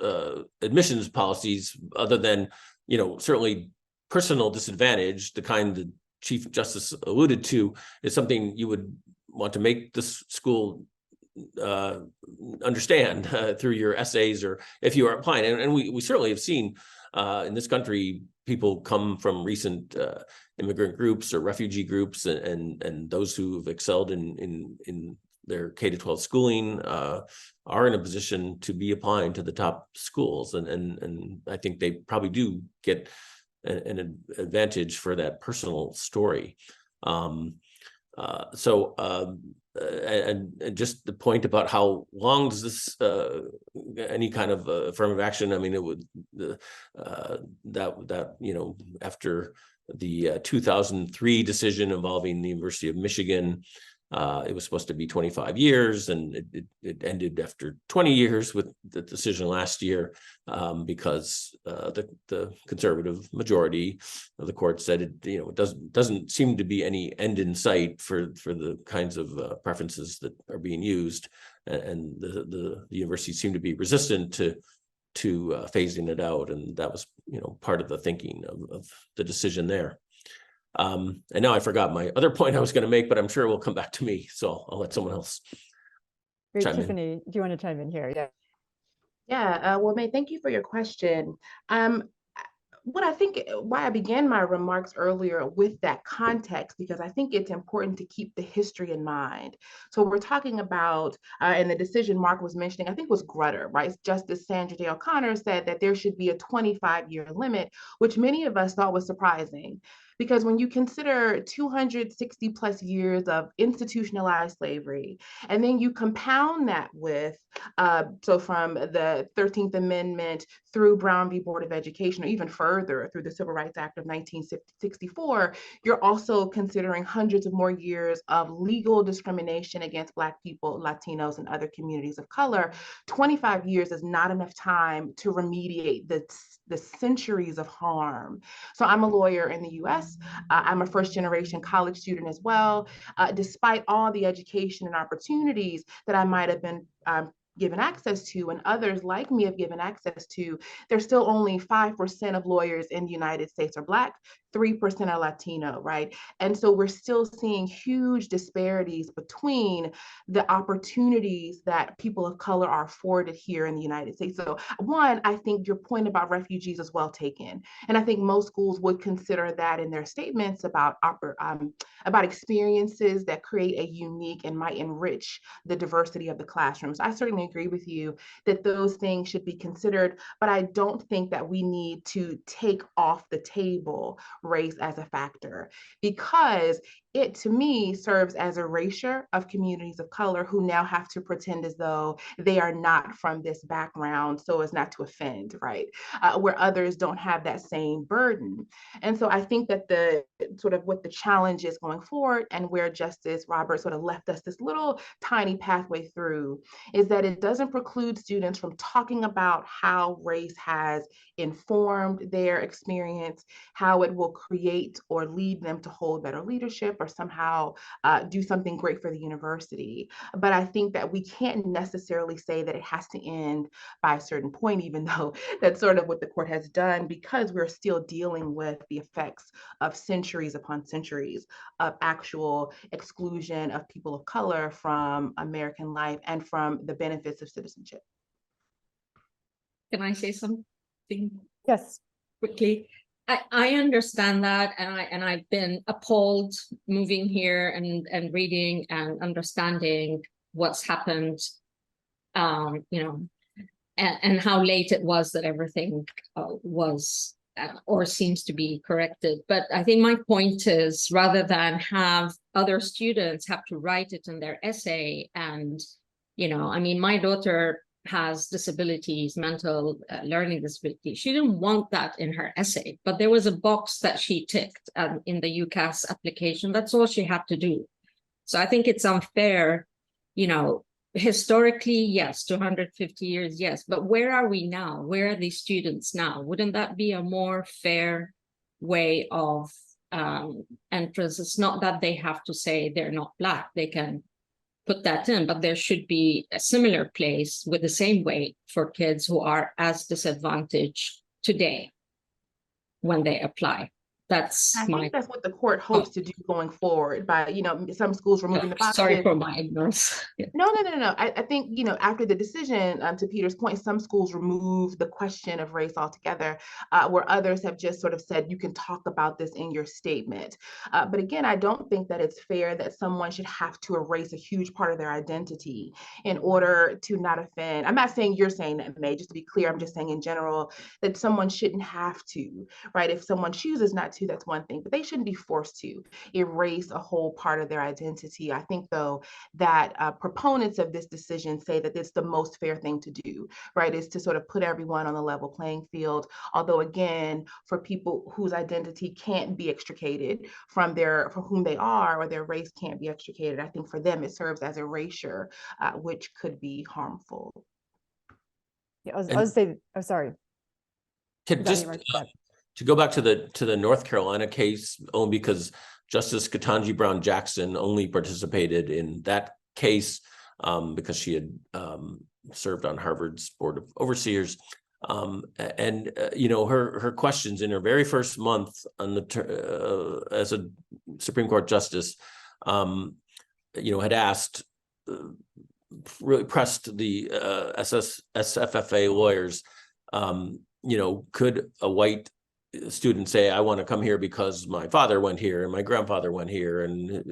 admissions policies, other than, certainly personal disadvantage, the kind that Chief Justice alluded to, is something you would want to make this school understand through your essays, or if you are applying. And we certainly have seen in this country people come from recent immigrant groups or refugee groups, and those who have excelled in their K-12 schooling are in a position to be applying to the top schools, and I think they probably do get an advantage for that personal story. And just the point about how long does this any kind of affirmative action, I mean, it would after the 2003 decision involving the University of Michigan, it was supposed to be 25 years, and it ended after 20 years with the decision last year, because the conservative majority of the court said it doesn't seem to be any end in sight for the kinds of preferences that are being used, and the universities seem to be resistant to phasing it out, and that was part of the thinking of the decision there. And now I forgot my other point I was going to make, but I'm sure it will come back to me. So I'll let someone else. Great, Tiffany, do you want to chime in here? Yeah. Yeah. Well, May, thank you for your question. What I think, why I began my remarks earlier with that context, because I think it's important to keep the history in mind. So we're talking about, and the decision Mark was mentioning, I think was Grutter, right? Justice Sandra Day O'Connor said that there should be a 25-year limit, which many of us thought was surprising. Because when you consider 260 plus years of institutionalized slavery, and then you compound that with, so from the 13th Amendment through Brown v. Board of Education, or even further through the Civil Rights Act of 1964, you're also considering hundreds of more years of legal discrimination against Black people, Latinos, and other communities of color. 25 years is not enough time to remediate the centuries of harm. So I'm a lawyer in the US. I'm a first-generation college student as well. Despite all the education and opportunities that I might have been given access to, and others like me have given access to, there's still only 5% of lawyers in the United States are Black, 3% are Latino, right? And so we're still seeing huge disparities between the opportunities that people of color are afforded here in the United States. So one, I think your point about refugees is well taken. And I think most schools would consider that in their statements about experiences that create a unique and might enrich the diversity of the classrooms. I certainly agree with you that those things should be considered, but I don't think that we need to take off the table race as a factor, because it, to me, serves as erasure of communities of color who now have to pretend as though they are not from this background so as not to offend, right? Where others don't have that same burden. And so I think that the sort of what the challenge is going forward, and where Justice Roberts sort of left us this little tiny pathway through, is that it doesn't preclude students from talking about how race has informed their experience, how it will create or lead them to hold better leadership or somehow do something great for the university. But I think that we can't necessarily say that it has to end by a certain point, even though that's sort of what the court has done, because we're still dealing with the effects of centuries upon centuries of actual exclusion of people of color from American life and from the benefits of citizenship. Can I say something? Yes. Quickly. I understand that, and I've been appalled moving here and reading and understanding what's happened, you know, and how late it was that everything was or seems to be corrected. But I think my point is, rather than have other students have to write it in their essay, and, you know, I mean, my daughter has disabilities, mental learning disability. She didn't want that in her essay, but there was a box that she ticked in the UCAS application. That's all she had to do. So I think it's unfair, you know, historically, yes, 250 years, yes, but where are we now? Where are these students now? Wouldn't that be a more fair way of entrance? It's not that they have to say they're not Black, they can put that in, but there should be a similar place with the same weight for kids who are as disadvantaged today when they apply. That's I think that's what the court hopes to do going forward by, you know, some schools removing the boxes. Sorry for my ignorance. Yeah. No. I think, you know, after the decision, to Peter's point, some schools remove the question of race altogether, where others have just sort of said, you can talk about this in your statement. But again, I don't think that it's fair that someone should have to erase a huge part of their identity in order to not offend. I'm not saying you're saying that, May, just to be clear. I'm just saying in general that someone shouldn't have to, right? If someone chooses not to, that's one thing, but they shouldn't be forced to erase a whole part of their identity. I think, though, that proponents of this decision say that it's the most fair thing to do, right? Is to sort of put everyone on a level playing field. Although, again, for people whose identity can't be extricated from whom they are, or their race can't be extricated, I think for them it serves as erasure, which could be harmful. Yeah, I was say, oh, sorry. Just to go back to the North Carolina case, only because Justice Ketanji Brown Jackson only participated in that case because she had served on Harvard's Board of Overseers. You know, her questions in her very first month on as a Supreme Court justice, you know, had asked, really pressed the SFFA lawyers, you know, could a white student say, I want to come here because my father went here and my grandfather went here and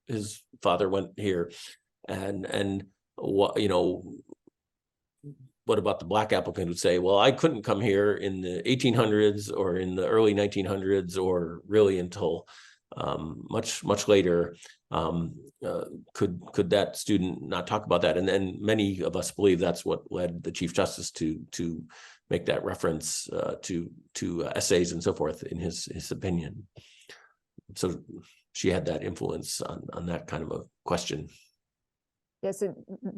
his father went here, and what, you know, what about the Black applicant who say, well, I couldn't come here in the 1800s or in the early 1900s or really until much later? Could that student not talk about that? And then many of us believe that's what led the Chief Justice to make that reference to essays and so forth in his opinion. So she had that influence on that kind of a question. Yes,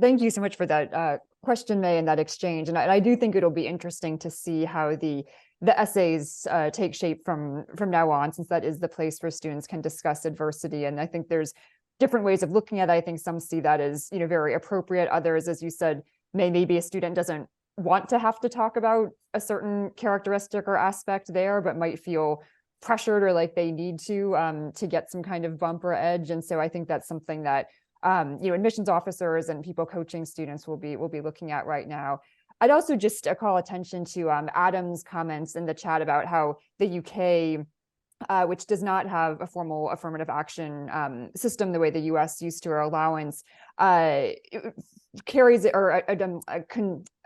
thank you so much for that question, May, and that exchange. And I do think it'll be interesting to see how the essays take shape from now on, since that is the place where students can discuss adversity. And I think there's different ways of looking at it. I think some see that as, you know, very appropriate. Others, as you said, maybe a student doesn't want to have to talk about a certain characteristic or aspect there, but might feel pressured or like they need to get some kind of bump or edge. And so I think that's something that admissions officers and people coaching students will be looking at right now. I'd also just call attention to Adam's comments in the chat about how the UK, which does not have a formal affirmative action system the way the US used to, or allowance, carries or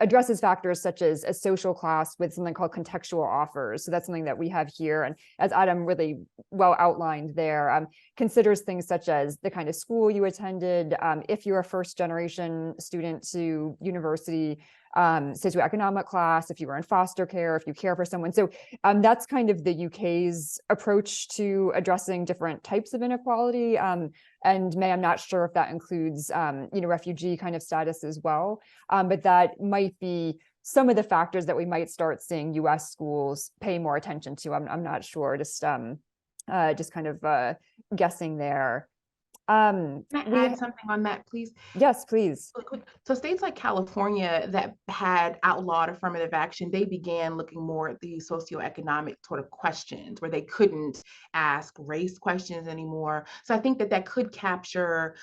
addresses factors such as a social class with something called contextual offers. So that's something that we have here. And as Adam really well outlined there, considers things such as the kind of school you attended, if you're a first generation student to university, socioeconomic class, if you were in foster care, if you care for someone. So that's kind of the UK's approach to addressing different types of inequality. And May, I'm not sure if that includes, refugee kind of status as well, but that might be some of the factors that we might start seeing US schools pay more attention to. I'm not sure, just kind of guessing there. Can I add something on that, please? Yes, please. Really quick. So states like California that had outlawed affirmative action, they began looking more at the socioeconomic sort of questions where they couldn't ask race questions anymore. So I think that could capture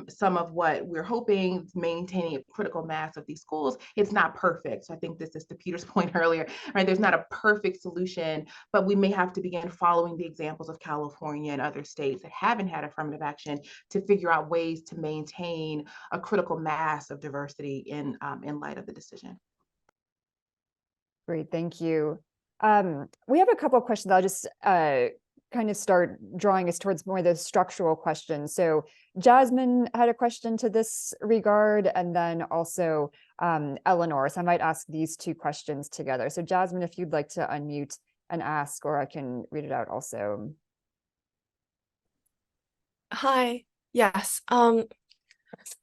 some of what we're hoping, maintaining a critical mass of these schools. It's not perfect. So I think this is to Peter's point earlier, right? There's not a perfect solution, but we may have to begin following the examples of California and other states that haven't had affirmative action to figure out ways to maintain a critical mass of diversity in light of the decision. Great, thank you. We have a couple of questions. I'll just kind of start drawing us towards more of the structural questions. So Jasmine had a question to this regard, and then also Eleanor. So I might ask these two questions together. So Jasmine, if you'd like to unmute and ask, or I can read it out also. Hi, yes.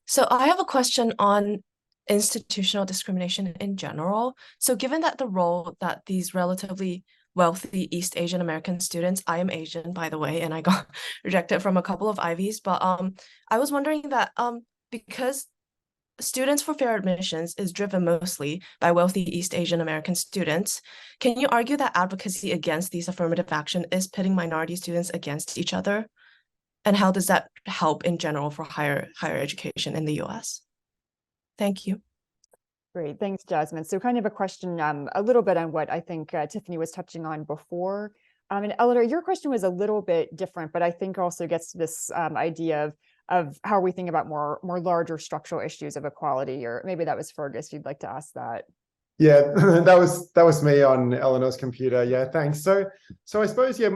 So I have a question on institutional discrimination in general. So given that the role that these relatively wealthy East Asian American students, I am Asian, by the way, and I got rejected from a couple of Ivies, but I was wondering that because Students for Fair Admissions is driven mostly by wealthy East Asian American students, can you argue that advocacy against these affirmative action is pitting minority students against each other? And how does that help in general for higher education in the US? Thank you. Great, thanks, Jasmine. So kind of a question a little bit on what I think Tiffany was touching on before. And Eleanor, your question was a little bit different, but I think also gets to this idea of how we think about more larger structural issues of equality, or maybe that was Fergus, you'd like to ask that. Yeah, that was me on Eleanor's computer. Yeah, thanks. So I suppose, yeah,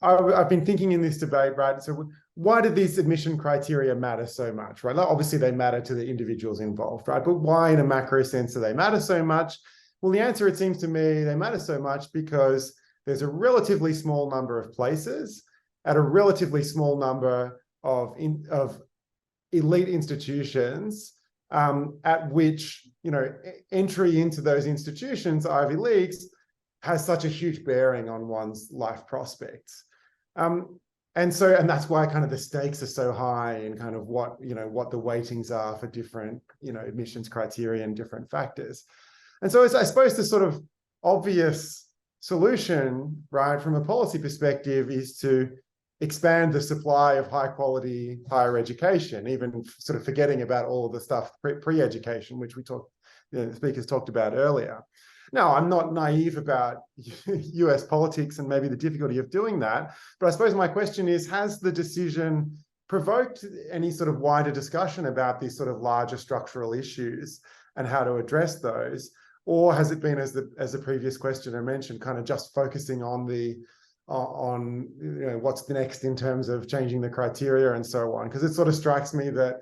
I've been thinking in this debate, right? So why do these admission criteria matter so much, right? Like, obviously they matter to the individuals involved, right? But why in a macro sense do they matter so much? Well, the answer, it seems to me, they matter so much because there's a relatively small number of places at a relatively small number of elite institutions at which, entry into those institutions, Ivy Leagues, has such a huge bearing on one's life prospects. And that's why kind of the stakes are so high in kind of what the weightings are for different, admissions criteria and different factors. And so I suppose the sort of obvious solution, right, from a policy perspective is to expand the supply of high quality higher education, even sort of forgetting about all of the stuff pre-education, which the speakers talked about earlier. Now, I'm not naive about US politics and maybe the difficulty of doing that, but I suppose my question is, has the decision provoked any sort of wider discussion about these sort of larger structural issues and how to address those? Or has it been, as the previous questioner mentioned, kind of just focusing on what's the next in terms of changing the criteria and so on? Because it sort of strikes me that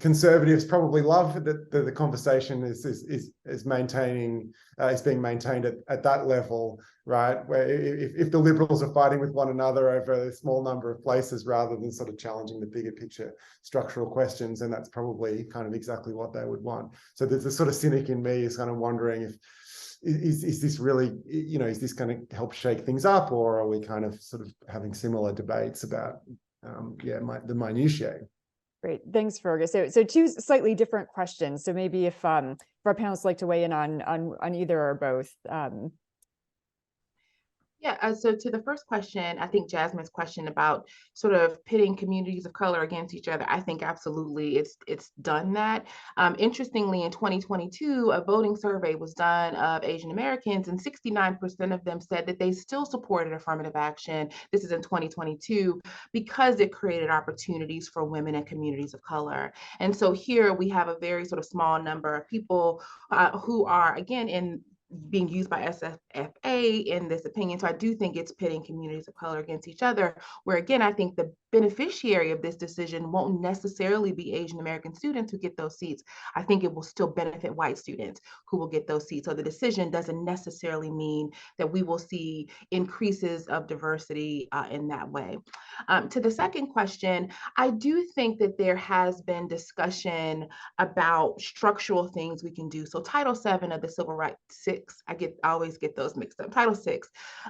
conservatives probably love that the conversation is being maintained at that level, right? Where if the liberals are fighting with one another over a small number of places rather than sort of challenging the bigger picture structural questions, and that's probably kind of exactly what they would want. So there's a sort of cynic in me is kind of wondering if is this really, is this going to help shake things up, or are we kind of sort of having similar debates about the minutiae? Great, thanks, Fergus. So two slightly different questions. So maybe if our panelists like to weigh in on either or both. Yeah, so to the first question, I think Jasmine's question about sort of pitting communities of color against each other, I think absolutely it's done that. Interestingly, in 2022, a voting survey was done of Asian Americans, and 69% of them said that they still supported affirmative action. This is in 2022, because it created opportunities for women and communities of color. And so here we have a very sort of small number of people who are, again, being used by SFFA in this opinion. So I do think it's pitting communities of color against each other, where again, I think the beneficiary of this decision won't necessarily be Asian American students who get those seats. I think it will still benefit white students who will get those seats. So the decision doesn't necessarily mean that we will see increases of diversity in that way. To the second question, I do think that there has been discussion about structural things we can do. So Title VII of the Civil Rights I always get those mixed up. Title VI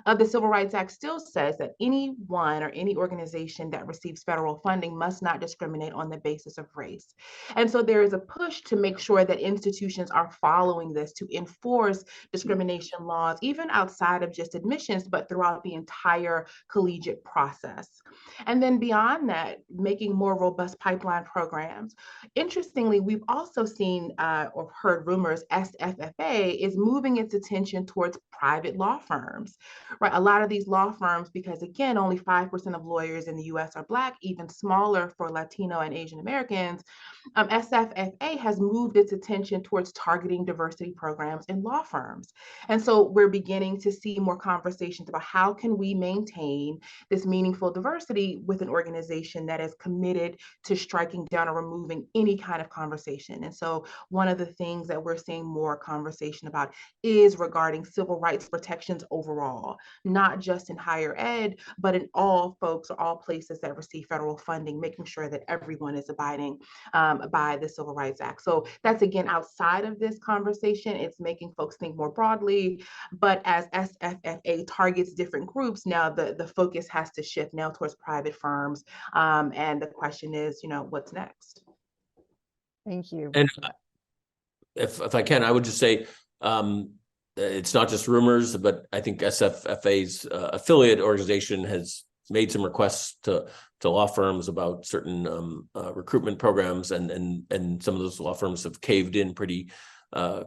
of the Civil Rights Act still says that anyone or any organization that receives federal funding must not discriminate on the basis of race. And so there is a push to make sure that institutions are following this, to enforce discrimination laws, even outside of just admissions, but throughout the entire collegiate process. And then beyond that, making more robust pipeline programs. Interestingly, we've also seen or heard rumors SFFA is moving its attention towards private law firms, right? A lot of these law firms, because again, only 5% of lawyers in the US are Black, even smaller for Latino and Asian Americans, SFFA has moved its attention towards targeting diversity programs in law firms. And so we're beginning to see more conversations about how can we maintain this meaningful diversity with an organization that is committed to striking down or removing any kind of conversation. And so one of the things that we're seeing more conversation about is regarding civil rights protections overall, not just in higher ed, but in all folks or all places that receive federal funding, making sure that everyone is abiding by the Civil Rights Act. So that's, again, outside of this conversation. It's making folks think more broadly, but as SFFA targets different groups, now the focus has to shift now towards private firms. And the question is, what's next? Thank you. And if I can, I would just say, it's not just rumors, but I think SFFA's affiliate organization has made some requests to law firms about certain recruitment programs, and some of those law firms have caved in pretty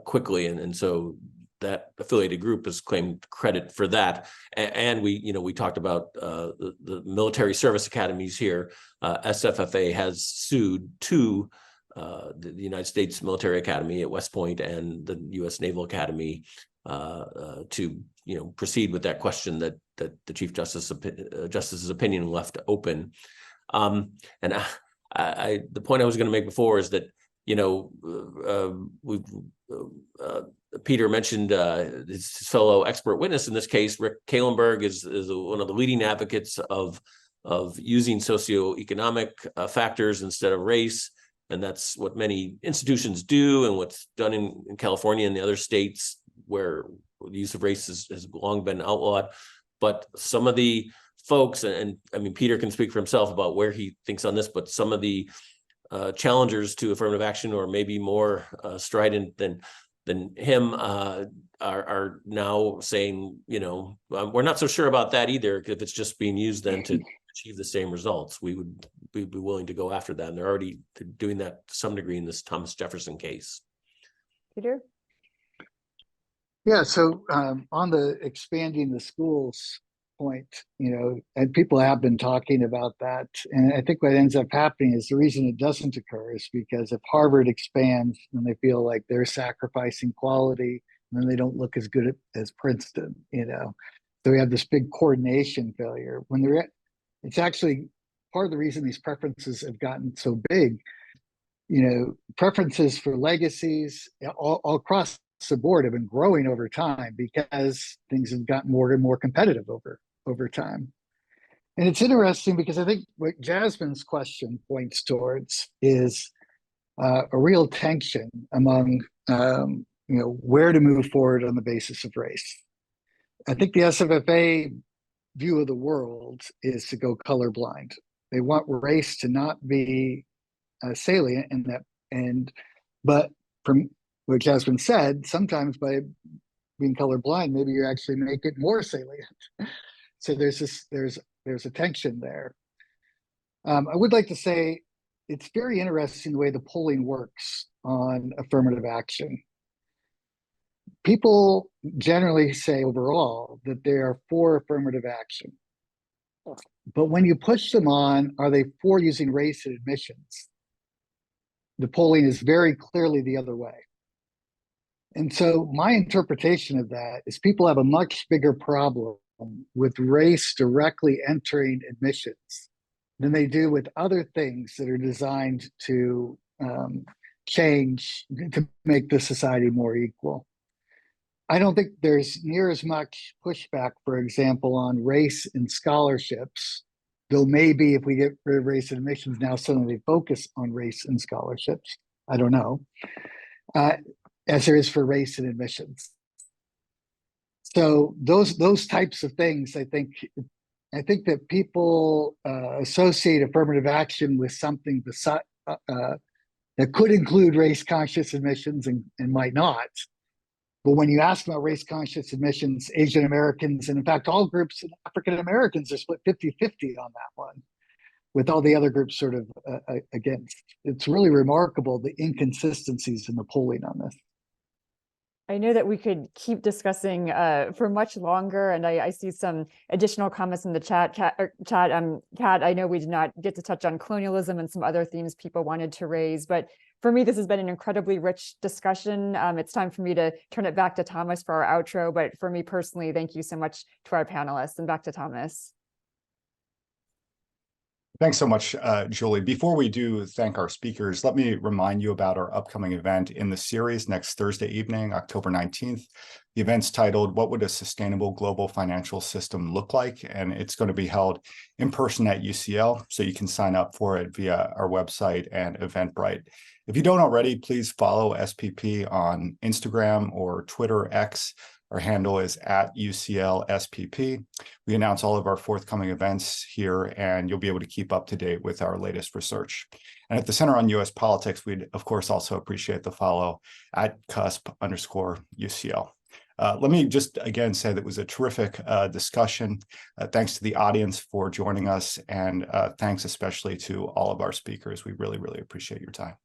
quickly, and so that affiliated group has claimed credit for that. And we talked about the military service academies here. SFFA has sued two, the United States Military Academy at West Point and the U.S. Naval Academy to proceed with that question that the Chief Justice's opinion left open. And the point I was going to make before is that Peter mentioned his fellow expert witness in this case. Rick Kahlenberg is one of the leading advocates of using socioeconomic factors instead of race. And that's what many institutions do, and what's done in California and the other states where the use of race has long been outlawed. But some of the folks, and I mean, Peter can speak for himself about where he thinks on this, but some of the challengers to affirmative action, or maybe more strident than him, are now saying, we're not so sure about that either. If it's just being used then to achieve the same results, we'd be willing to go after that. And they're already doing that to some degree in this Thomas Jefferson case. Peter? Yeah, so on the expanding the schools point, and people have been talking about that. And I think what ends up happening is the reason it doesn't occur is because if Harvard expands, then they feel like they're sacrificing quality, and then they don't look as good as Princeton, So we have this big coordination failure. It's actually part of the reason these preferences have gotten so big. Preferences for legacies all across the board have been growing over time because things have gotten more and more competitive over time. And it's interesting because I think what Jasmine's question points towards is a real tension among where to move forward on the basis of race. I think the SFFA view of the world is to go colorblind. They want race to not be salient in that. But from which has been said, sometimes by being colorblind, maybe you actually make it more salient. So there's a tension there. I would like to say it's very interesting the way the polling works on affirmative action. People generally say overall that they are for affirmative action. But when you push them on, are they for using race in admissions? The polling is very clearly the other way. And so my interpretation of that is people have a much bigger problem with race directly entering admissions than they do with other things that are designed to change, to make the society more equal. I don't think there's near as much pushback, for example, on race in scholarships, though maybe if we get rid of race in admissions now suddenly focus on race in scholarships. I don't know, as there is for race in admissions. So those types of things, I think that people associate affirmative action with something that could include race conscious admissions and might not. But when you ask about race conscious admissions, Asian Americans, and in fact, all groups, African Americans are split 50-50 on that one, with all the other groups sort of against. It's really remarkable, the inconsistencies in the polling on this. I know that we could keep discussing for much longer, and I see some additional comments in the chat. Kat, I know we did not get to touch on colonialism and some other themes people wanted to raise, but for me, this has been an incredibly rich discussion. It's time for me to turn it back to Thomas for our outro, but for me personally, thank you so much to our panelists, and back to Thomas. Thanks so much, Julie. Before we do thank our speakers, let me remind you about our upcoming event in the series next Thursday evening, October 19th. The event's titled, What Would a Sustainable Global Financial System Look Like? And it's going to be held in person at UCL, so you can sign up for it via our website and Eventbrite. If you don't already, please follow SPP on Instagram or Twitter X. Our handle is @UCLSPP. We announce all of our forthcoming events here, and you'll be able to keep up to date with our latest research. And at the Center on U.S. Politics, we'd, of course, also appreciate the follow @cusp_UCL. Let me just again say that it was a terrific discussion. Thanks to the audience for joining us, and thanks especially to all of our speakers. We really, really appreciate your time.